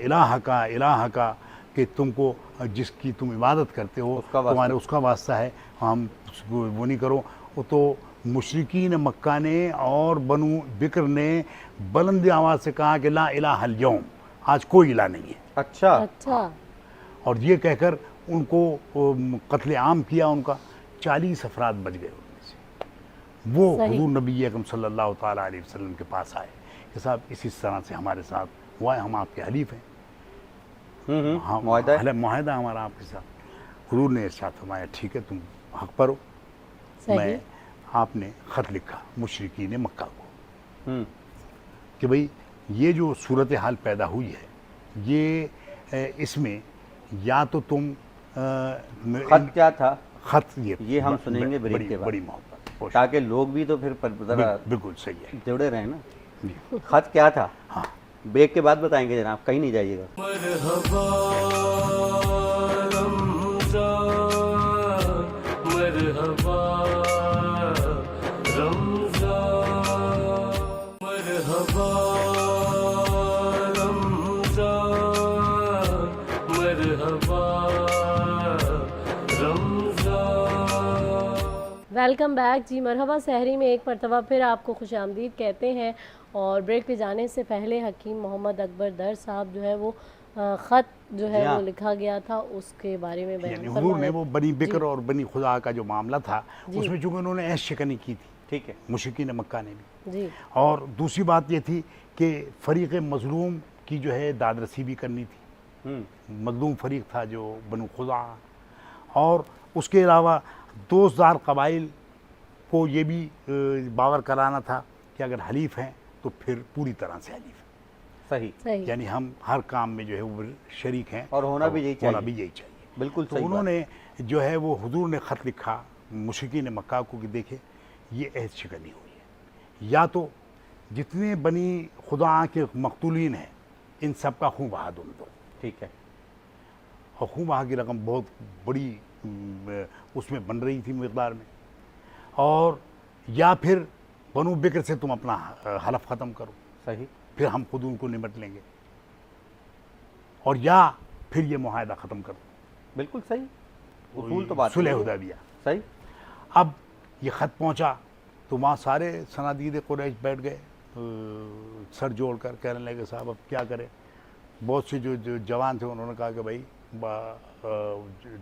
الہ کا، کہ تم کو جس کی تم عبادت کرتے ہو تمہارے اس کا واسطہ ہے، ہم وہ نہیں کرو. تو مشرکین مکہ نے اور بنو بکر نے بلند آواز سے کہا کہ لا الہ اليوم، آج کوئی الہ نہیں ہے. اچھا. اور یہ کہہ کر ان کو قتل عام کیا. ان کا 40 افراد بچ گئے ان میں سے. وہ حضور نبی اکرم صلی اللہ تعالیٰ علیہ وسلم کے پاس آئے کہ صاحب اسی طرح سے ہمارے ساتھ ہوا ہے، ہم آپ کے حلیف ہیں، معاہدہ ہمارا آپ کے ساتھ. حضور نے ارشاد فرمایا ٹھیک ہے تم حق پر ہو. میں آپ نے خط لکھا مشرکین مکہ کو کہ بھئی یہ جو صورتحال پیدا ہوئی ہے، یہ اس میں یا تو تم خط کیا تھا؟ خط یہ ہم سنیں گے بریک کے بعد، بڑی محبت، تاکہ لوگ بھی تو پھر بالکل صحیح ہے جڑے رہیں نا. خط کیا تھا؟ ہاں بریک کے بعد بتائیں گے جناب، کہیں نہیں جائیے گا. مرحبا رمضان، مرحبا رمضان، مرحبا رمضان، مرحبا رمضان. ویلکم بیک جی. مرحبا سحری میں ایک مرتبہ پھر آپ کو خوش آمدید کہتے ہیں. اور بریک پہ جانے سے پہلے حکیم محمد اکبر در صاحب جو ہے وہ خط جو ہے وہ لکھا گیا تھا اس کے بارے میں بیان فرمایا. حضور نے وہ بنی بکر اور بنی خزاعہ کا جو معاملہ تھا اس میں چونکہ انہوں نے عیش شکنی کی تھی، ٹھیک ہے، مشرکین مکہ نے بھی. جی. اور دوسری بات یہ تھی کہ فریق مظلوم کی جو ہے داد رسی بھی کرنی تھی. مظلوم فریق تھا جو بنو خزاعہ، اور اس کے علاوہ دوستدار قبائل کو یہ بھی باور کرانا تھا کہ اگر حلیف ہیں تو پھر پوری طرح سے حلیف ہیں. صحیح. یعنی ہم ہر کام میں جو ہے وہ شریک ہیں، اور ہونا بھی یہی چاہیے. بالکل تو انہوں نے جو ہے وہ حضور نے خط لکھا مشرکین مکہ کو کہ دیکھیں یہ عہد شکنی ہوئی ہے، یا تو جتنے بنی خزاعہ کے مقتولین ہیں ان سب کا خون بہا دو. ٹھیک ہے. اور خون بہا کی رقم بہت بڑی اس میں بن رہی تھی مقدار میں. اور یا پھر بنو بکر سے تم اپنا حلف ختم کرو، صحیح، پھر ہم خود ان کو نمٹ لیں گے، اور یا پھر یہ معاہدہ ختم کر دو. بالکل صحیح. اصول تو بات صلح حدیبیہ. صحیح. اب یہ خط پہنچا تو وہاں سارے صنادید قریش بیٹھ گئے سر جوڑ کر، کہنے لگے صاحب اب کیا کریں. بہت سے جو جوان تھے انہوں نے کہا کہ بھائی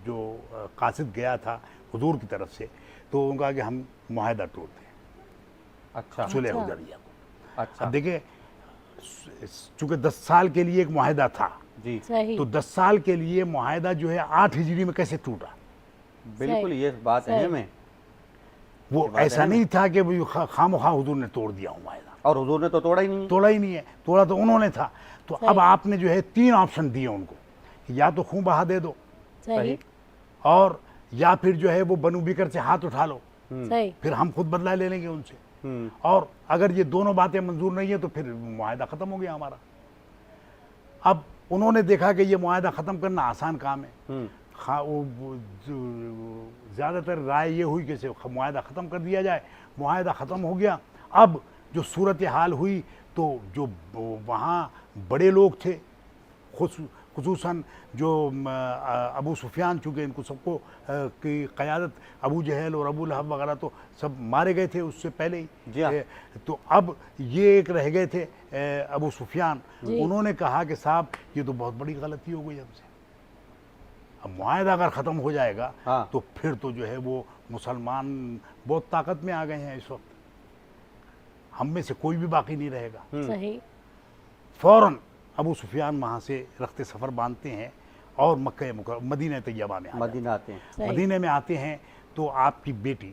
جو قاصد گیا تھا حضور کی طرف سے تو انہوں نے کہا کہ ہم معاہدہ توڑتے ہیں. اچھا. صلح حدیبیہ کو. اچھا. اب دیکھیں چونکہ 10 سال کے لیے ایک معاہدہ تھا، جی، تو 10 سال کے لیے معاہدہ جو ہے 8 ہجری میں کیسے ٹوٹا؟ بالکل یہ بات اہم ہے. وہ ایسا نہیں تھا کہ خام خواہ حضور نے توڑ دیا معاہدہ، اور حضور نے تو توڑا ہی نہیں ہے، توڑا تو انہوں نے تھا. تو اب آپ نے جو ہے 3 آپشن دیے ان کو، یا تو خون بہا دے دو، صحیح، اور یا پھر جو ہے وہ بنو بکر سے ہاتھ اٹھا لو، صحیح، پھر ہم خود بدلہ لے لیں گے ان سے، اور اگر یہ دونوں باتیں منظور نہیں ہیں تو پھر معاہدہ ختم ہو گیا ہمارا. اب انہوں نے دیکھا کہ یہ معاہدہ ختم کرنا آسان کام ہے. زیادہ تر رائے یہ ہوئی کہ معاہدہ ختم کر دیا جائے. معاہدہ ختم ہو گیا. اب جو صورتحال ہوئی تو جو وہاں بڑے لوگ تھے، خصوصاً جو ابو سفیان، چونکہ ان کو سب کو کی قیادت ابو جہل اور ابو لہب وغیرہ تو سب مارے گئے تھے اس سے پہلے ہی. تو اب یہ ایک رہ گئے تھے ابو سفیان. انہوں نے کہا کہ صاحب یہ تو بہت بڑی غلطی ہو گئی ہم سے. اب معاہدہ اگر ختم ہو جائے گا تو پھر تو جو ہے وہ مسلمان بہت طاقت میں آ گئے ہیں اس وقت، ہم میں سے کوئی بھی باقی نہیں رہے گا. صحیح. فوراً ابو سفیان وہاں سے رخت سفر باندھتے ہیں اور مدینہ طیبہ میں مدینہ آتے ہیں. مدینہ میں آتے ہیں تو آپ کی بیٹی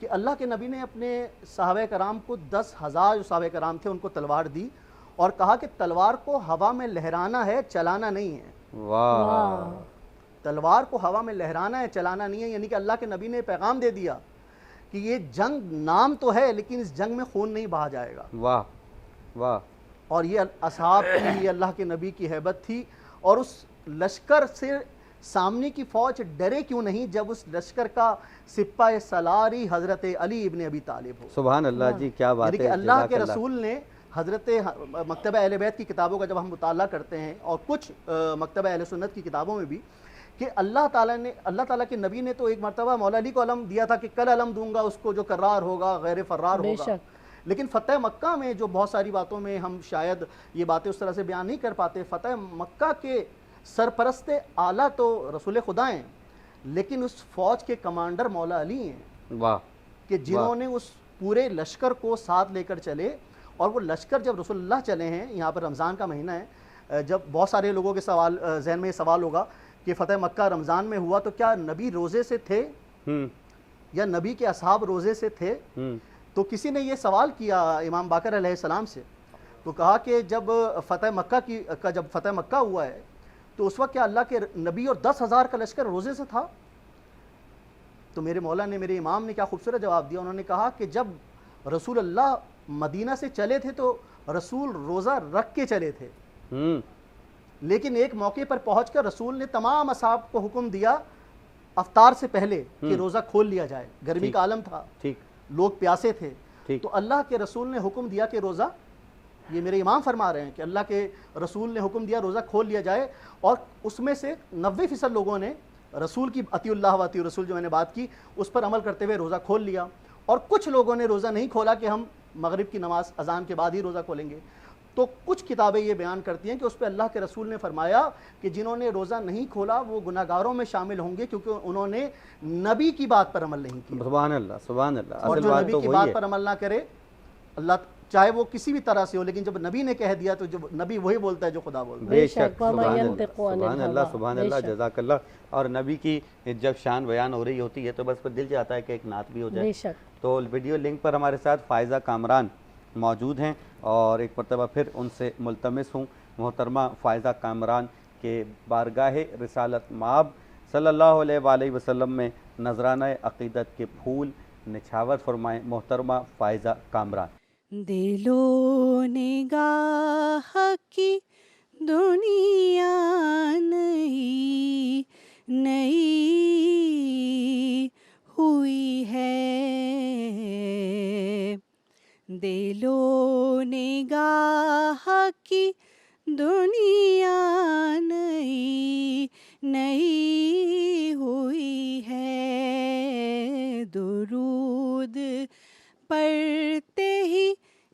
کہ اللہ کے نبی نے اپنے صحابہ کرام کو 10,000 جو صحابہ کرام تھے ان کو تلوار دی اور کہا کہ تلوار کو ہوا میں لہرانا ہے، چلانا نہیں ہے۔ واہ تلوار کو ہوا میں لہرانا ہے، چلانا نہیں ہے، یعنی کہ اللہ کے نبی نے پیغام دے دیا کہ یہ جنگ نام تو ہے لیکن اس جنگ میں خون نہیں بہا جائے گا۔ واہ واہ۔ اور یہ اصحاب کی، یہ اللہ کے نبی کی ہیبت تھی، اور اس لشکر سے سامنے کی فوج ڈرے کیوں نہیں جب اس لشکر کا سپہ سالاری حضرت علی ابن ابی طالب ہو۔ سبحان اللہ جی، کیا بات یعنی ہے، کہ اللہ جزاک کے رسول نے حضرت مکتبہ اہل بیت کی کتابوں کا جب ہم مطالعہ کرتے ہیں اور کچھ مکتبہ اہل سنت کی کتابوں میں بھی، کہ اللہ تعالیٰ کے نبی نے تو ایک مرتبہ مولا علی کو علم دیا تھا کہ کل علم دوں گا اس کو جو کرار ہوگا غیر فرار ہوگا، لیکن فتح مکہ میں جو بہت ساری باتوں میں ہم شاید یہ باتیں اس طرح سے بیان نہیں کر پاتے، فتح مکہ کے سرپرست اعلیٰ تو رسول خدا ہیں، لیکن اس فوج کے کمانڈر مولا علی ہیں۔ واہ، کہ جنہوں نے اس پورے لشکر کو ساتھ لے کر چلے، اور وہ لشکر جب رسول اللہ چلے ہیں، یہاں پر رمضان کا مہینہ ہے، جب بہت سارے لوگوں کے ذہن میں یہ سوال ہوگا کہ فتح مکہ رمضان میں ہوا تو کیا نبی روزے سے تھے یا نبی کے اصحاب روزے سے تھے؟ تو کسی نے یہ سوال کیا امام باقر علیہ السلام سے، تو کہا کہ جب فتح مکہ ہوا ہے تو اس وقت کیا اللہ کے نبی اور 10,000 کا لشکر روزے سے تھا؟ تو میرے مولا نے، میرے امام نے کیا خوبصورت جواب دیا، انہوں نے کہا کہ جب رسول اللہ مدینہ سے چلے تھے تو رسول روزہ رکھ کے چلے تھے، لیکن ایک موقع پر پہنچ کر رسول نے تمام اصحاب کو حکم دیا افطار سے پہلے کہ روزہ کھول لیا جائے، گرمی کا عالم تھا، لوگ پیاسے تھے، تو اللہ کے رسول نے حکم دیا کہ روزہ، یہ میرے امام فرما رہے ہیں کہ اللہ کے رسول نے حکم دیا روزہ کھول لیا جائے، اور اس میں سے 90% لوگوں نے رسول کی اطیع اللہ و اطیع رسول جو میں نے بات کی اس پر عمل کرتے ہوئے روزہ کھول لیا، اور کچھ لوگوں نے روزہ نہیں کھولا کہ ہم مغرب کی نماز اذان کے بعد ہی روزہ کھولیں گے۔ تو کچھ کتابیں یہ بیان کرتی ہیں کہ اس پہ اللہ کے رسول نے فرمایا کہ جنہوں نے روزہ نہیں کھولا وہ گناہگاروں میں شامل ہوں گے، کیونکہ انہوں نے نبی کی بات پر عمل نہیں کیا۔ سبحان اللہ، سبحان اللہ۔ اور جو نبی کی بات پر عمل نہ کرے، اللہ چاہے وہ کسی بھی طرح سے ہو، لیکن جب نبی نے کہہ دیا تو جو نبی وہی بولتا ہے جو خدا بولتا ہے۔ بے شک، سبحان اللہ، سبحان اللہ، جزاک اللہ۔ اور نبی کی جب شان بیان ہو رہی ہوتی ہے تو بس پر دل چاہتا ہے کہ ایک نعت بھی ہو جائے۔ تو ویڈیو لنک پر ہمارے ساتھ فائزہ کامران موجود ہیں، اور ایک مرتبہ پھر ان سے ملتمس ہوں محترمہ فائزہ کامران کے بارگاہ رسالت مآب صلی اللہ علیہ وآلہ وسلم میں نذرانہ عقیدت کے پھول نچھاور فرمائیں محترمہ فائزہ کامران۔ دل و نگاہ کی دنیا نئی نئی ہوئی ہے، دل و نگاہ کی دنیا نئی نئی ہوئی ہے، درود پڑھتے ہی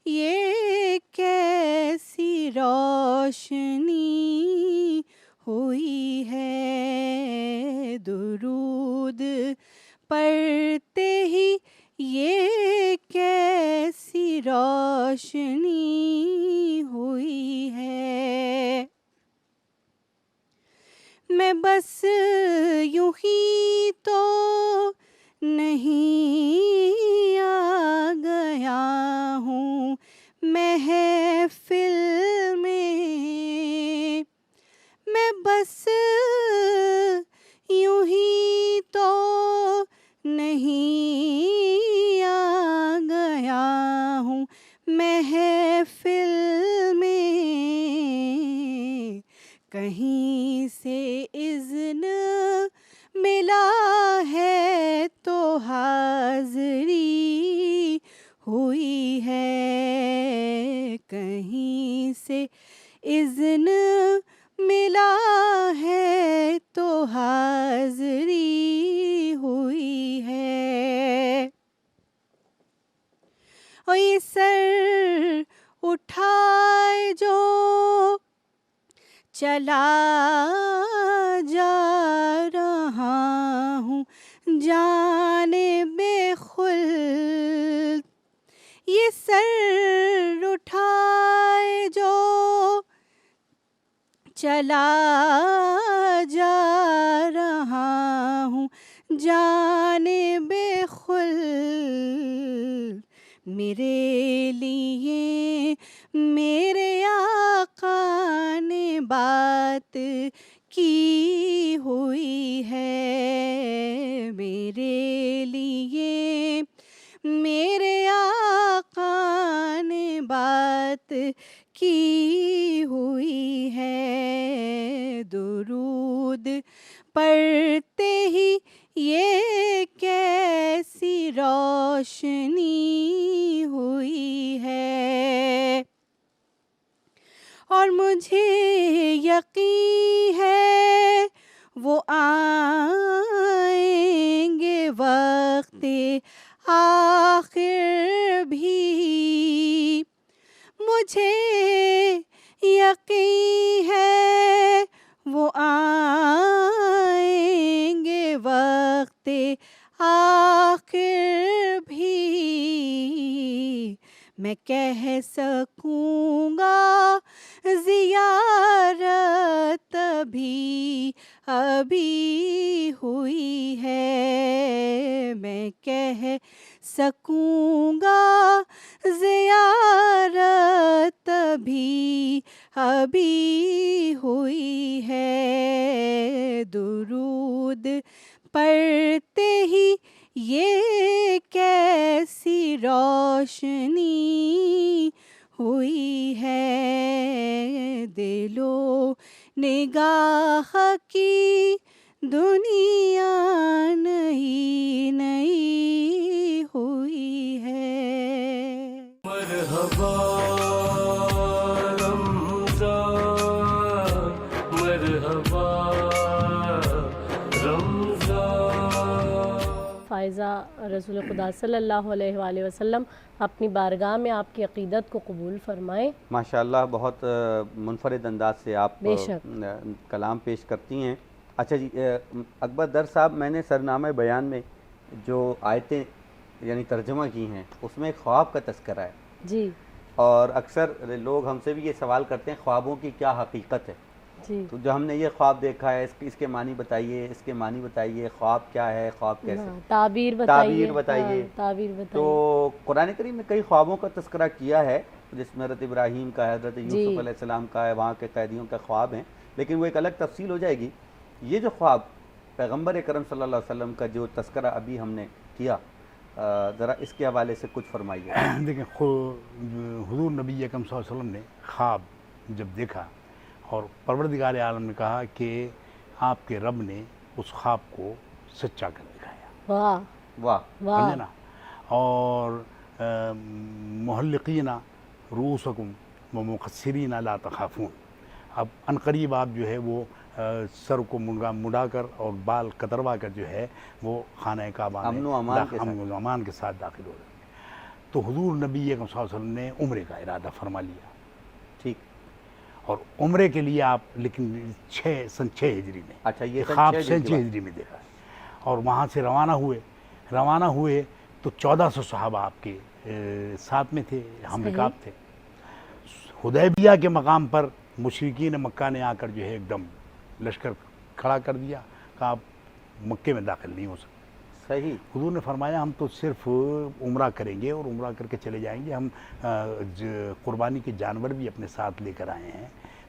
یہ کیسی روشنی ہوئی ہے، درود پڑھتے ہی یہ کیسی روشنی ہوئی ہے، میں بس یوں ہی تو نہیں آ گیا ہوں محفل میں بس یوں ہی تو نہیں آ گیا ہوں محفل میں، کہیں سے اذن ملا ہے تو حاضری ہوئی ہے، کہیں سے اذن ملا ہے تو حاضری ہوئی ہے، اور یہ سر اٹھائے جو چلا جا رہا ہوں جانب خلد، یہ سر اٹھائے جو چلا جا رہا ہوں جانب خلد، میرے لیے میرے آقا نے بات کی ہوئی ہے، میرے لیے میرے آقا نے بات کی ہوئی ہے، درود پڑھتے ہی یہ کیسی روشنی ہوئی ہے، اور مجھے یقین ہے وہ آئیں گے وقت آخر بھی، مجھے یقین ہے وہ آئیں گے وقت آخر بھی، میں کہہ سکوں گا زیارت ابھی ابھی ہوئی ہے، میں کہہ سکوں گا زیارت ابھی ابھی ہوئی ہے، درود پڑھتے ہی یہ کیسی روشنی ہوئی ہے، دل و نگاہ کی دنیا نئی نئی ہوئی ہے۔ مرحبا رمضان، مرحبا رمضان۔ فائزہ رسول خدا صلی اللہ علیہ وآلہ وسلم اپنی بارگاہ میں آپ کی عقیدت کو قبول فرمائیں۔ ماشاءاللہ بہت منفرد انداز سے آپ بے شک کلام پیش کرتی ہیں۔ اچھا جی اکبر در صاحب، میں نے سرنامہ بیان میں جو آیتیں یعنی ترجمہ کی ہیں اس میں خواب کا تذکرہ ہے جی، اور اکثر لوگ ہم سے بھی یہ سوال کرتے ہیں خوابوں کی کیا حقیقت ہے، جی تو جو ہم نے یہ خواب دیکھا ہے اس کے معنی بتائیے، اس کے معنی بتائیے، خواب کیا ہے، خواب کیسے، تعبیر تعبیر بتائیے، بتائیے۔ تعبیر بتائیے۔ تو قرآن کریم میں کئی خوابوں کا تذکرہ کیا ہے، جس میں حضرت ابراہیم کا ہے، حضرت یوسف علیہ السلام کا ہے، وہاں کے قیدیوں کا خواب ہیں، لیکن وہ ایک الگ تفصیل ہو جائے گی۔ یہ جو خواب پیغمبر اکرم صلی اللہ علیہ وسلم کا جو تذکرہ ابھی ہم نے کیا، ذرا اس کے حوالے سے کچھ فرمائیے۔ دیکھیں حضور نبی اکرم صلی اللہ علیہ وسلم نے خواب جب دیکھا اور پروردگار عالم نے کہا کہ آپ کے رب نے اس خواب کو سچا کر دکھایا، واہ واہ، واہ، سمجھے نا، اور محلقین رؤوسکم ومقصرین لا تخافون، اب عنقریب آپ جو ہے وہ سر کو مڑا کر اور بال کتروا کر جو ہے وہ خانہ کعبہ میں امن و امان کے امن و امان کے ساتھ داخل ہو رہے ہیں۔ تو حضور نبی اکرم صلی اللہ علیہ وسلم نے عمرے کا ارادہ فرما لیا، ٹھیک، اور عمرے کے لیے آپ لیکن سن 6 ہجری میں، اچھا یہ خواب سن 6 ہجری میں دیکھا، اور وہاں سے روانہ ہوئے تو 1400 صحابہ آپ کے ساتھ میں تھے، ہم رکاب تھے۔ حدیبیہ کے مقام پر مشرکین مکہ نے آ کر جو ہے ایک دم لشکر کھڑا کر دیا، کہا آپ مکے میں داخل نہیں ہو سکتے۔ صحیح، حضور نے فرمایا ہم تو صرف عمرہ کریں گے اور عمرہ کر کے چلے جائیں گے، ہم قربانی کے جانور بھی اپنے ساتھ لے کر آئے ہیں،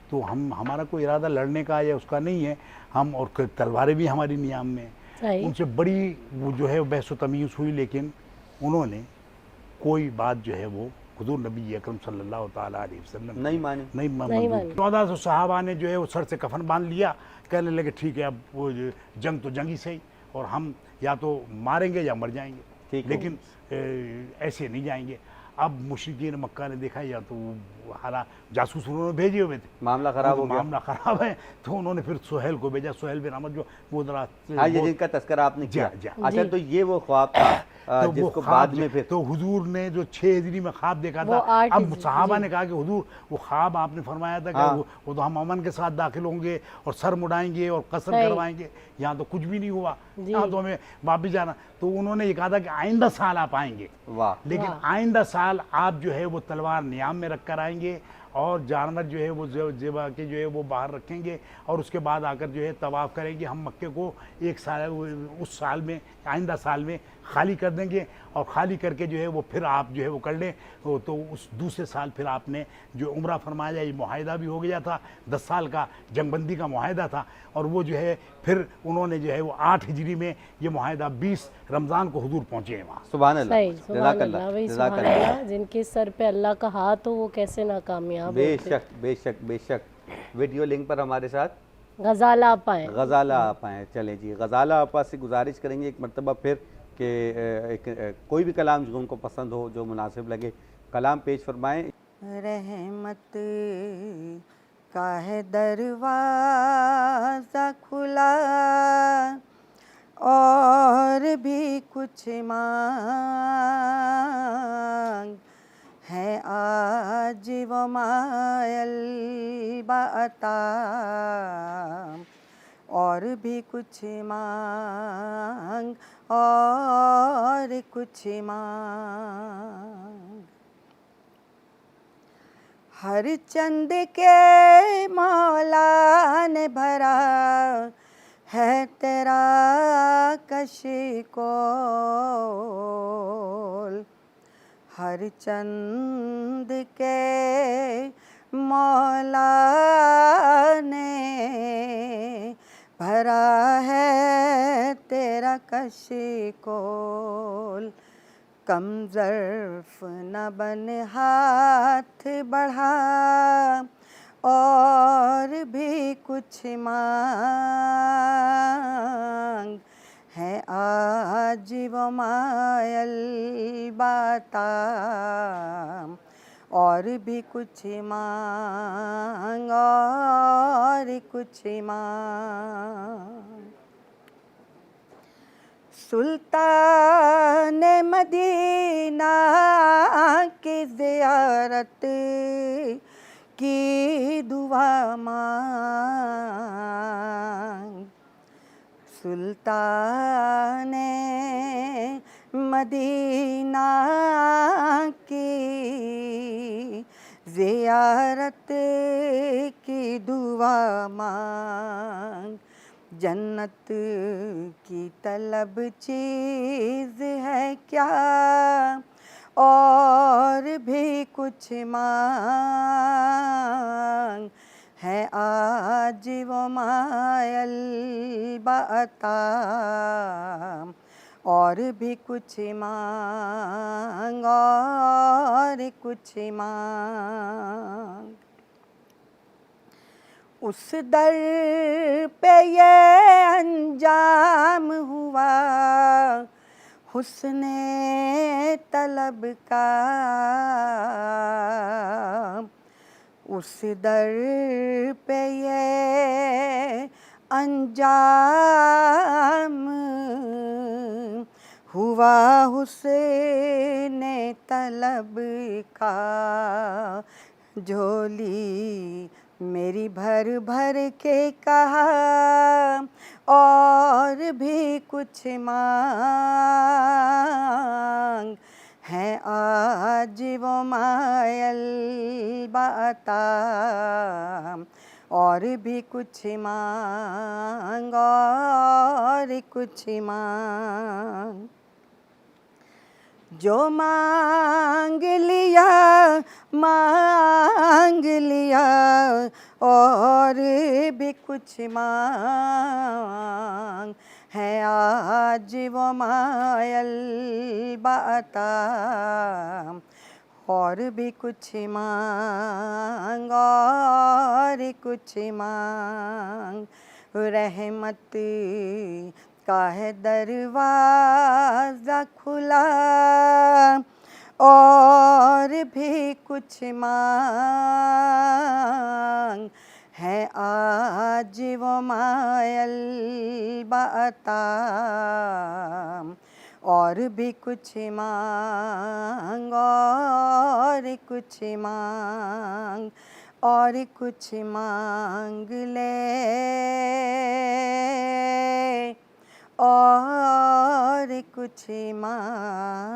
تو ہمارا کوئی ارادہ لڑنے کا یا اس کا نہیں ہے، ہم اور تلواریں بھی ہماری نیام میں ہیں۔ ان سے بڑی وہ جو ہے بحث و تمیز ہوئی، لیکن انہوں نے کوئی بات جو ہے وہ حضور نبی اکرم صلی اللہ تعالیٰ علیہ وسلم نہیں مانی، نہیں مانی۔ 1400 صحابہ نے جو ہے وہ سر سے کفن باندھ لیا، کہنے لگے ٹھیک ہے اب وہ جنگ تو جنگ ہی صحیح، اور ہم یا تو ماریں گے یا مر جائیں گے، لیکن ایسے نہیں جائیں گے۔ اب مشرکین مکہ نے دیکھا یا تو حالات جاسوس انہوں نے بھیجے ہوئے تھے، معاملہ خراب ہو گیا، معاملہ خراب ہے، تو انہوں نے پھر سہیل کو بھیجا، سہیل بن عمر جو وہ ذرا ہاں یہ جن کا تذکرہ آپ نے کیا، جی۔ اچھا تو یہ وہ خواب تھا جس کو بعد میں پھر تو حضور نے جو 6 ہجری میں خواب دیکھا تھا، اب صحابہ نے کہا کہ حضور وہ خواب آپ نے فرمایا تھا کہ وہ تو ہم امن کے ساتھ داخل ہوں گے اور سر مڑائیں گے اور قصر کروائیں گے، یہاں تو کچھ بھی نہیں ہوا، یہاں تو ہمیں واپس جانا۔ تو انہوں نے یہ کہا تھا کہ آئندہ سال آپ آئیں گے، لیکن آئندہ سال آپ جو ہے وہ تلوار نیام میں رکھ کر آئیں گے اور جانور جو ہے وہ ذبح کے جو ہے وہ باہر رکھیں گے اور اس کے بعد آ کر جو ہے طواف کریں گے. ہم مکے کو ایک سال اس سال میں آئندہ سال میں خالی کر دیں گے اور خالی کر کے جو ہے وہ پھر آپ جو ہے وہ کر لیں. تو اس دوسرے سال پھر آپ نے جو عمرہ فرمایا یہ معاہدہ بھی ہو گیا تھا, 10 سال کا جنگ بندی کا معاہدہ تھا, اور وہ جو ہے پھر انہوں نے جو ہے وہ 8 ہجری میں یہ معاہدہ 20 رمضان کو حضور پہنچے ہیں وہاں. سبحان اللہ, صحیح, جزاک سبحان اللہ, اللہ, وہی جزاک سبحان اللہ. اللہ, جن کے سر پہ اللہ کا ہاتھ ہو وہ کیسے ناکامیاب بے ہوتے. شک بے شک بے شک. ویڈیو لنک پر ہمارے ساتھ غزالہ آپ آئیں. غزالہ آپ ہیں. چلیں جی, غزالہ آپا سے گزارش کریں گے ایک مرتبہ پھر کہ کوئی بھی کلام جو ان کو پسند ہو, جو مناسب لگے, کلام پیش فرمائیں. رحمت کا ہے دروازہ کھلا اور بھی کچھ مانگ ہے آج وہ مائل بعطا, اور بھی کچھ مانگ اور کچھ مانگ. ہر چند کے مولا نے بھرا ہے تیرا کشکول, ہر چند کے مولا نے بھرا ہے تیرا کشکول. کم ظرف نہ بن ہاتھ بڑھا اور بھی کچھ مانگ ہے آج وہ مائل بعطا, اور بھی کچھ مانگ اور کچھ مانگ. سلطان مدینہ کی زیارت کی دعا مانگ, سلطان مدینہ کی زیارت کی دعا مانگ. جنت کی طلب چیز ہے کیا اور بھی کچھ مانگ ہے آج وہ مائل بعطا, اور بھی کچھ مانگ اور کچھ مانگ. اس در پہ یہ انجام ہوا حسن طلب کا, اس در پہ یہ انجام ہوا حسن طلب کا. جھولی میری بھر بھر کے کہا اور بھی کچھ مانگ ہے آج وہ مائل بعطا, اور بھی کچھ مانگ اور کچھ مانگ. جو مانگ لیا اور بھی کچھ مانگ ہے آج وہ مائل بعطا, اور بھی کچھ مانگ اور کچھ مانگ. رحمت کا ہے دروازہ کھلا اور بھی کچھ مانگ ہے آج وہ مائل بعطا, اور بھی کچھ مانگ اور کچھ مانگ اور کچھ مانگ لے اور کچھ مانگ.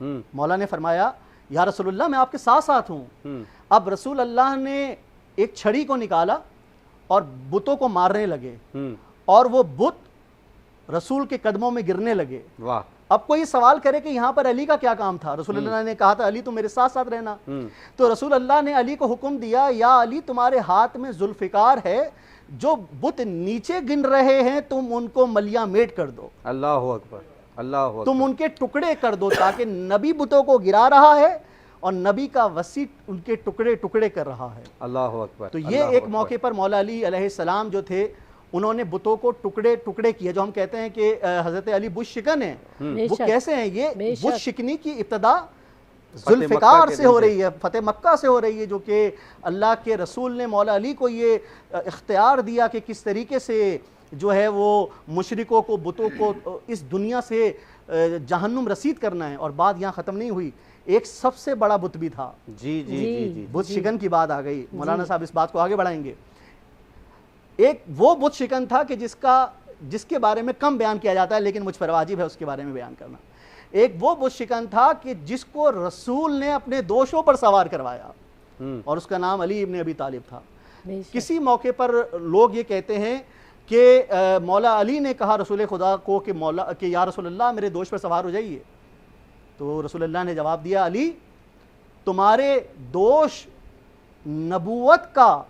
مولا نے فرمایا یا رسول اللہ میں آپ کے ساتھ ساتھ ہوں. اب رسول اللہ نے ایک چھڑی کو نکالا اور بتوں کو مارنے لگے اور وہ بت رسول کے قدموں میں گرنے لگے. اب کوئی سوال کرے کہ یہاں پر علی کا کیا کام تھا؟ رسول اللہ نے کہا تھا علی تم میرے ساتھ ساتھ رہنا. تو رسول اللہ نے علی کو حکم دیا یا علی تمہارے ہاتھ میں ذوالفقار ہے، جو بت نیچے گن رہے ہیں تم ان کو ملیاں میٹ کر دو. اللہ اکبر، اللہ اکبر. تم ان کے ٹکڑے کر دو، تاکہ نبی بتوں کو گرا رہا ہے اور نبی کا وسیع ان کے ٹکڑے ٹکڑے کر رہا ہے. اللہ اکبر. تو یہ ایک موقع پر مولا علی علیہ السلام جو تھے انہوں نے بتوں کو ٹکڑے ٹکڑے کیے. جو ہم کہتے ہیں کہ حضرت علی بت شکن ہیں، وہ کیسے ہیں؟ یہ بت شکنی کی ابتدا ذوالفقار سے ہو رہی ہے، فتح مکہ سے ہو رہی ہے، جو کہ اللہ کے رسول نے مولا علی کو یہ اختیار دیا کہ کس طریقے سے جو ہے وہ مشرکوں کو، بتوں کو اس دنیا سے جہنم رسید کرنا ہے. اور بات یہاں ختم نہیں ہوئی، ایک سب سے بڑا بت بھی تھا. جی بت شکن کی بات آ گئی. مولانا صاحب اس بات کو آگے بڑھائیں گے. ایک وہ بت شکن تھا کہ جس کے بارے میں کم بیان کیا جاتا ہے، لیکن مجھ پر واجب ہے اس کے بارے میں بیان کرنا. ایک وہ بت شکن تھا کہ جس کو رسول نے اپنے دوشوں پر سوار کروایا، اور اس کا نام علی ابن ابی طالب تھا. کسی موقع پر لوگ یہ کہتے ہیں کہ مولا علی نے کہا رسول خدا کو کہ یا رسول اللہ میرے دوش پر سوار ہو جائیے. تو رسول اللہ نے جواب دیا علی تمہارے دوش نبوت کا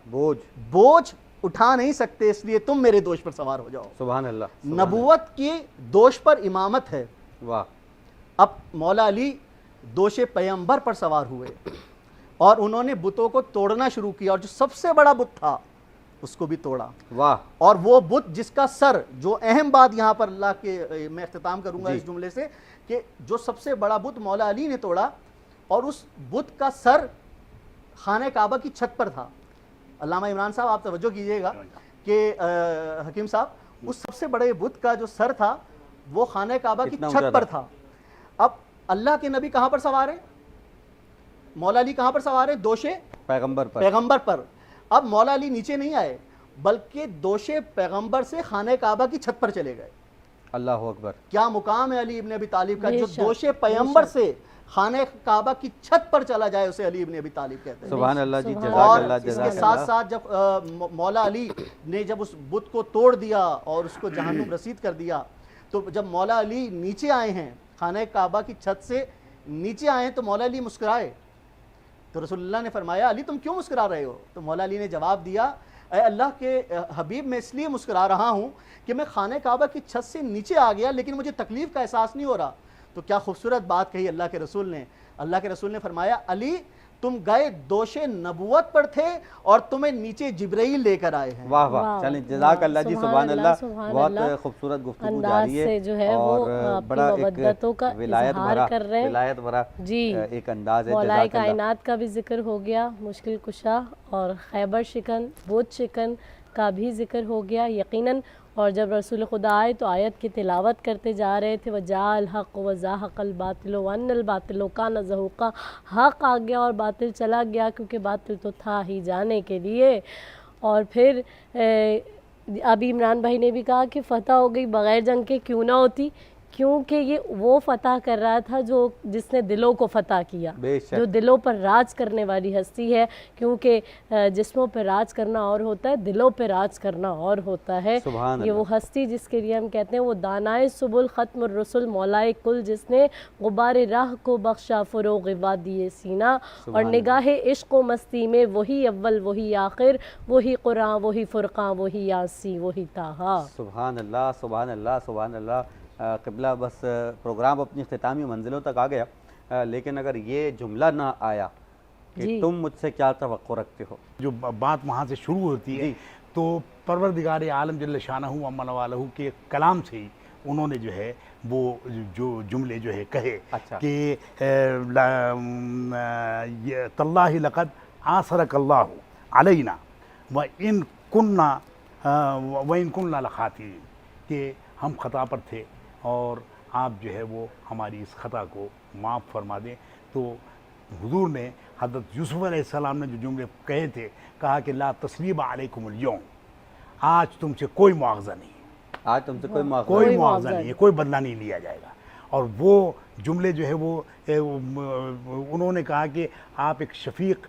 بوجھ اٹھا نہیں سکتے، اس لیے تم میرے دوش پر سوار ہو جاؤ. سبحان اللہ. نبوت کی دوش پر امامت ہے. واہ. اب مولا علی دوش پیغمبر پر سوار ہوئے اور انہوں نے بتوں کو توڑنا شروع کیا، اور جو سب سے بڑا بت تھا اس کو بھی توڑا. واہ. اور وہ بت جس کا سر، جو اہم بات یہاں پر اللہ کے میں اختتام کروں گا اس جملے سے، کہ جو سب سے بڑا بت مولا علی نے توڑا، اور اس بت کا سر خانہ کعبہ کی چھت پر تھا. علامہ عمران صاحب آپ توجہ کیجئے گا کہ حکیم صاحب اس سب سے بڑے بت کا جو سر تھا وہ خانہ کعبہ کی چھت پر تھا. اب اللہ کے نبی کہاں پر سوار ہیں؟ مولا علی کہاں پر سوار ہیں؟ دوش پیغمبر پر. اب مولا علی نیچے نہیں آئے بلکہ دوش پیغمبر سے خانہ کعبہ کی چھت پر چلے گئے. اللہ اکبر. کیا مقام ہے علی ابن ابی طالب کا، جو دوش پیغمبر سے خانہ کعبہ کی چھت پر چلا جائے اسے علی ابن ابی طالب کہتے ہیں. سبحان اللہ جی. اور اس کے ساتھ ساتھ جب مولا علی نے جب اس بت کو توڑ دیا اور اس کو جہنم رسید کر دیا، تو جب مولا علی نیچے آئے ہیں، خانہ کعبہ کی چھت سے نیچے آئے ہیں، تو مولا علی مسکرائے. تو رسول اللہ نے فرمایا علی تم کیوں مسکرا رہے ہو؟ تو مولا علی نے جواب دیا اے اللہ کے حبیب میں اس لیے مسکرا رہا ہوں کہ میں خانہ کعبہ کی چھت سے نیچے آ گیا لیکن مجھے تکلیف کا احساس نہیں ہو رہا. تو کیا خوبصورت بات کہی اللہ کے رسول نے. اللہ کے رسول نے فرمایا علی تم گئے دوش نبوت پر تھے اور تمہیں نیچے جبرائیل لے کر آئے ہیں. واہ واہ. چلیں جزاک اللہ جی. سبحان اللہ. بہت خوبصورت گفتگو جاری ہے اور بڑا ایک ولایت بھرا ایک انداز ہے. مولا کائنات کا بھی ذکر ہو گیا، مشکل کشا اور خیبر شکن، بت شکن کا بھی ذکر ہو گیا یقیناً. اور جب رسول خدا آئے تو آیت کی تلاوت کرتے جا رہے تھے وَجَاءَ الْحَقُّ وَزَاهَقَ الْبَاطِلُ وَأَنَّ الْبَاطِلَ كَانَ زَهُوقًا. حق آ گیا اور باطل چلا گیا، کیونکہ باطل تو تھا ہی جانے کے لیے. اور پھر ابھی عمران بھائی نے بھی کہا کہ فتح ہو گئی بغیر جنگ کے کیوں نہ ہوتی، کیونکہ یہ وہ فتح کر رہا تھا جس نے دلوں کو فتح کیا، جو دلوں پر راج کرنے والی ہستی ہے. کیونکہ جسموں پہ راج کرنا اور ہوتا ہے، دلوں پہ راج کرنا اور ہوتا ہے. یہ وہ ہستی جس کے لیے ہم کہتے ہیں وہ دانائے سبل ختم الرسل مولائے کل، جس نے غبار راہ کو بخشا فروغ وادی سینہ. اور نگاہ عشق و مستی میں وہی اول وہی آخر، وہی قرآن وہی فرقان وہی یاسی وہی طٰہٰ. سبحان اللہ سبحان اللہ سبحان اللہ. قبلہ بس پروگرام اپنی اختتامی منزلوں تک آ گیا، لیکن اگر یہ جملہ نہ آیا کہ تم مجھ سے کیا توقع رکھتے ہو، جو بات وہاں سے شروع ہوتی ہے تو پروردگار عالم جل شانہ و من والہ کے کلام سے ہی انہوں نے جو ہے وہ جو جملے جو ہے کہے کہ تاللہ لقد آثرک اللہ علینا وَإِن كُنَّا لَخَاطِئِينَ، کہ ہم خطا پر تھے اور آپ جو ہے وہ ہماری اس خطا کو معاف فرما دیں. تو حضور نے حضرت یوسف علیہ السلام نے جو جملے کہے تھے، کہا کہ لا تثریب علیکم اليوم، آج تم سے کوئی معاوضہ نہیں، آج تم سے کوئی معاوضہ نہیں ہے، کوئی بدلہ نہیں لیا جائے گا. اور وہ جملے جو ہے وہ انہوں نے کہا کہ آپ ایک شفیق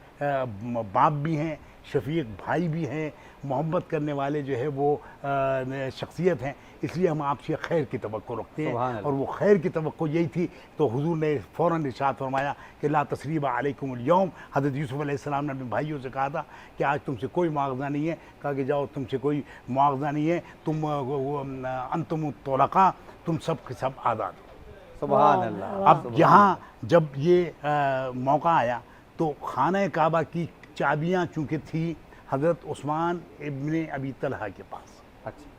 باپ بھی ہیں، شفیق بھائی بھی ہیں، محبت کرنے والے جو ہے وہ شخصیت ہیں، اس لیے ہم آپ سے خیر کی توقع رکھتے ہیں. سبحان اللہ. اور وہ خیر کی توقع یہی تھی. تو حضور نے فوراً ارشاد فرمایا کہ لا تثریب علیکم اليوم. حضرت یوسف علیہ السلام نے اپنے بھائیوں سے کہا تھا کہ آج تم سے کوئی مواخذہ نہیں ہے. کہا کہ جاؤ، تم سے کوئی مواخذہ نہیں ہے، تم انتم الطلقاء، تم سب کے سب آزاد ہو. سبحان اللہ. اب یہاں جب یہ موقع آیا تو خانہ کعبہ کی چابیاں چونکہ تھی حضرت عثمان ابن ابی طلحہ کے پاس، اچھا،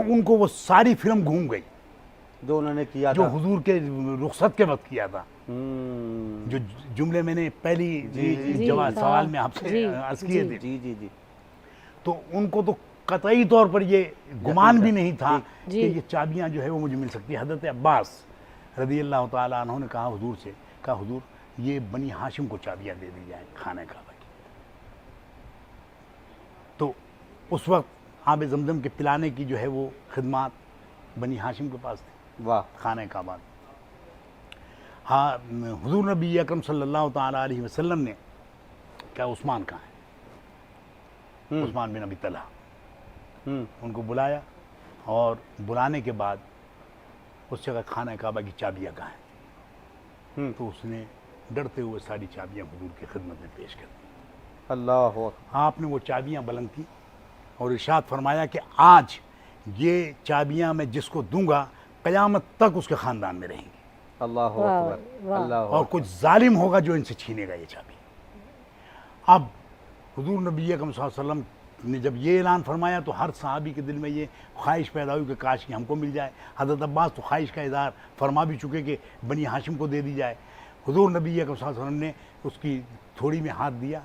ان کو وہ ساری فلم گھوم گئی جو انہوں نے کیا جو تھا. حضور کے رخصت کے وقت کیا تھا. جو جملے میں نے پہلی جواب سوال میں آپ سے عرض کیے تھے، جی جی جی، تو ان کو تو قطعی طور پر یہ گمان بھی نہیں تھا کہ جی. یہ چابیاں جو ہے وہ مجھے مل سکتی. حضرت عباس رضی اللہ تعالیٰ عنہ نے کہا حضور سے، کہا حضور یہ بنی ہاشم کو چابیاں دے دی جائیں خانہ کعبہ کی. تو اس وقت آب زمزم کے پلانے کی جو ہے وہ خدمات بنی ہاشم کے پاس تھی، واہ، خانہ کعبہ. ہاں، حضور نبی اکرم صلی اللہ تعالیٰ علیہ وسلم نے کہا عثمان کہاں ہے؟ عثمان بن ابی طلحہ. ان کو بلایا اور بلانے کے بعد اس جگہ خانہ کعبہ کی چابیاں کہاں ہیں؟ تو اس نے ڈرتے ہوئے ساری چابیاں حضور کی خدمت میں پیش کر دی. اللہ اکبر. آپ نے وہ چابیاں بلند کی اور ارشاد فرمایا کہ آج یہ چابیاں میں جس کو دوں گا قیامت تک اس کے خاندان میں رہیں گی، اللہ اکبر. اللہ اور اکبر. کچھ ظالم ہوگا جو ان سے چھینے گا یہ چابی. اب حضور نبی اکرم صلی اللہ علیہ وسلم نے جب یہ اعلان فرمایا تو ہر صحابی کے دل میں یہ خواہش پیدا ہوئی کہ کاش کہ ہم کو مل جائے. حضرت عباس تو خواہش کا اظہار فرما بھی چکے کہ بنی ہاشم کو دے دی جائے. حضور نبی اکرم صلی اللہ علیہ وسلم نے اس کی تھوڑی میں ہاتھ دیا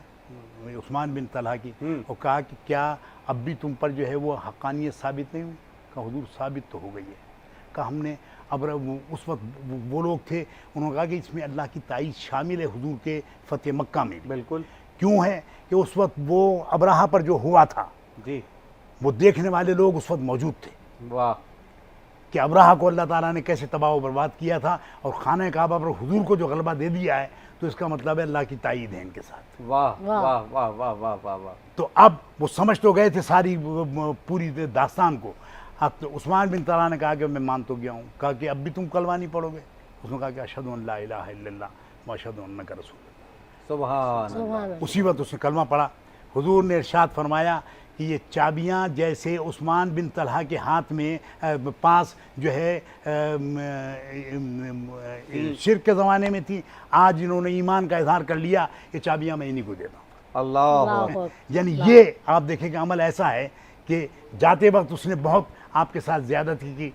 عثمان بن طلحہ کی اور کہا کہ کیا اب بھی تم پر جو ہے وہ حقانیت ثابت نہیں ہوئی؟ کہا حضور ثابت تو ہو گئی ہے. کہا ہم نے اب اس وقت وہ لوگ تھے، انہوں نے کہا کہ اس میں اللہ کی تائید شامل ہے حضور کے فتح مکہ میں بھی. بالکل. کیوں ہے کہ اس وقت وہ ابرہہ پر جو ہوا تھا جی، وہ دیکھنے والے لوگ اس وقت موجود تھے واہ، کہ ابرہہ کو اللہ تعالیٰ نے کیسے تباہ و برباد کیا تھا، اور خانہ کعبہ پر حضور کو جو غلبہ دے دیا ہے تو اس کا مطلب ہے اللہ کی تائید ہے ان کے ساتھ. واہ واہ واہ واہ واہ واہ واہ. تو اب وہ سمجھ تو گئے تھے ساری پوری داستان کو. اب تو عثمان بن طلحہ نے کہا کہ میں مان تو گیا ہوں. کہا کہ اب بھی تم کلمہ نہیں پڑھو گے؟ اس نے کہا کہ اشہد ان لا الہ الا اللہ و اشہد انک رسول اللہ. سبحان اللہ. اسی وقت اس نے کلمہ پڑھا. حضور نے ارشاد فرمایا کہ یہ چابیاں جیسے عثمان بن طلحہ کے ہاتھ میں پاس جو ہے شرک کے زمانے میں تھی، آج انہوں نے ایمان کا اظہار کر لیا، یہ چابیاں میں انہیں کو دیتا ہوں. اللہ. یعنی یہ آپ دیکھیں کہ عمل ایسا ہے کہ جاتے وقت اس نے بہت آپ کے ساتھ زیادتی کی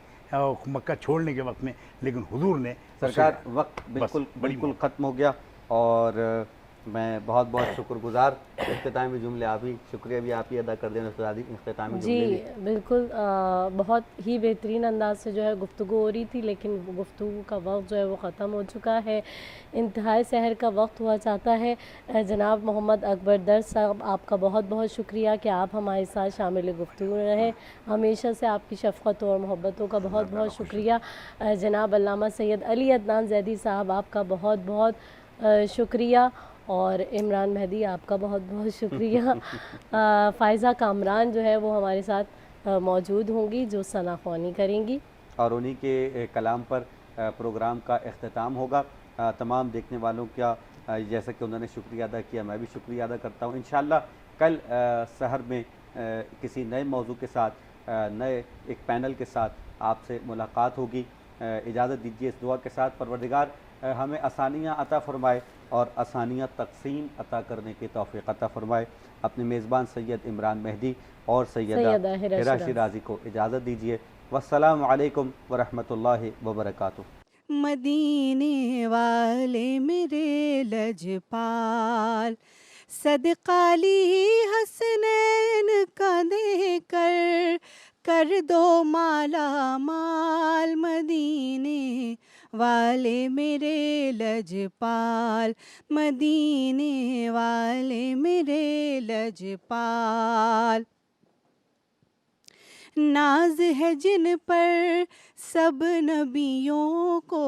مکہ چھوڑنے کے وقت میں، لیکن حضور نے سرکار وقت بالکل ختم ہو گیا، اور میں بہت بہت شکر گزار. اختتامی جملے آپ ہی، شکریہ بھی آپ ہی ادا کر دیں اختتامی جملے. جی بالکل، بہت ہی بہترین انداز سے جو ہے گفتگو ہو رہی تھی، لیکن گفتگو کا وقت جو ہے وہ ختم ہو چکا ہے. انتہائی سحر کا وقت ہوا چاہتا ہے. جناب محمد اکبر در صاحب، آپ کا بہت بہت شکریہ کہ آپ ہمارے ساتھ شامل گفتگو رہے. ہمیشہ سے آپ کی شفقتوں اور محبتوں کا بہت بہت شکریہ. جناب علامہ سید علی عدنان زیدی صاحب، آپ کا بہت بہت شکریہ. اور عمران مہدی، آپ کا بہت بہت شکریہ. فائزہ کامران جو ہے وہ ہمارے ساتھ موجود ہوں گی، جو ثنا خوانی کریں گی، اور انہی کے کلام پر پروگرام کا اختتام ہوگا. تمام دیکھنے والوں کا جیسا کہ انہوں نے شکریہ ادا کیا، میں بھی شکریہ ادا کرتا ہوں. انشاءاللہ کل سحر میں کسی نئے موضوع کے ساتھ، نئے ایک پینل کے ساتھ آپ سے ملاقات ہوگی. اجازت دیجیے اس دعا کے ساتھ، پروردگار ہمیں آسانیاں عطا فرمائے اور آسانیاں تقسیم عطا کرنے کی توفیق عطا فرمائے. اپنے میزبان سید عمران مہدی اور سیدہ ہرا شیرازی کو اجازت دیجیے. والسلام علیکم ورحمۃ اللہ وبرکاتہ. مدینے والے میرے لجپال، صدقہ لی حسنین کا دے کر دو مالا مال. مدینے والے میرے لجپال، مدینے والے میرے لجپال. ناز ہے جن پر سب نبیوں کو،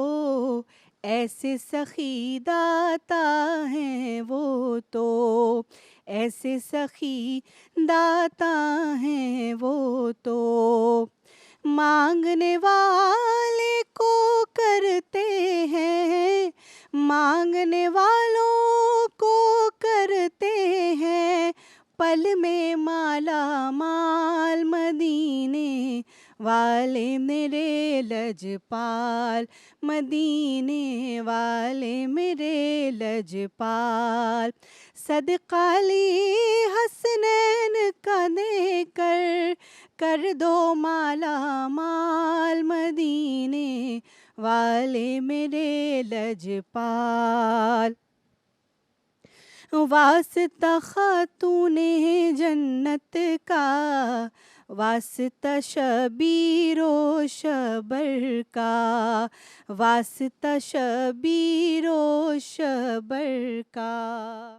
ایسے سخی داتا ہیں وہ تو، ایسے سخی داتا ہیں وہ تو، مانگنے والے کو کرتے ہیں، مانگنے والوں کو کرتے ہیں، پل میں مالا مال، مدینے والے میرے لجپال، مدینے والے میرے لجپال، صدقہ علی حسنین کا دے کر دو مالا مال، مدینے والے میرے لجپال، واسطہ خاتون جنت کا، واسطہ شبیر و شبر کا، واسطہ شبیر و شبر کا۔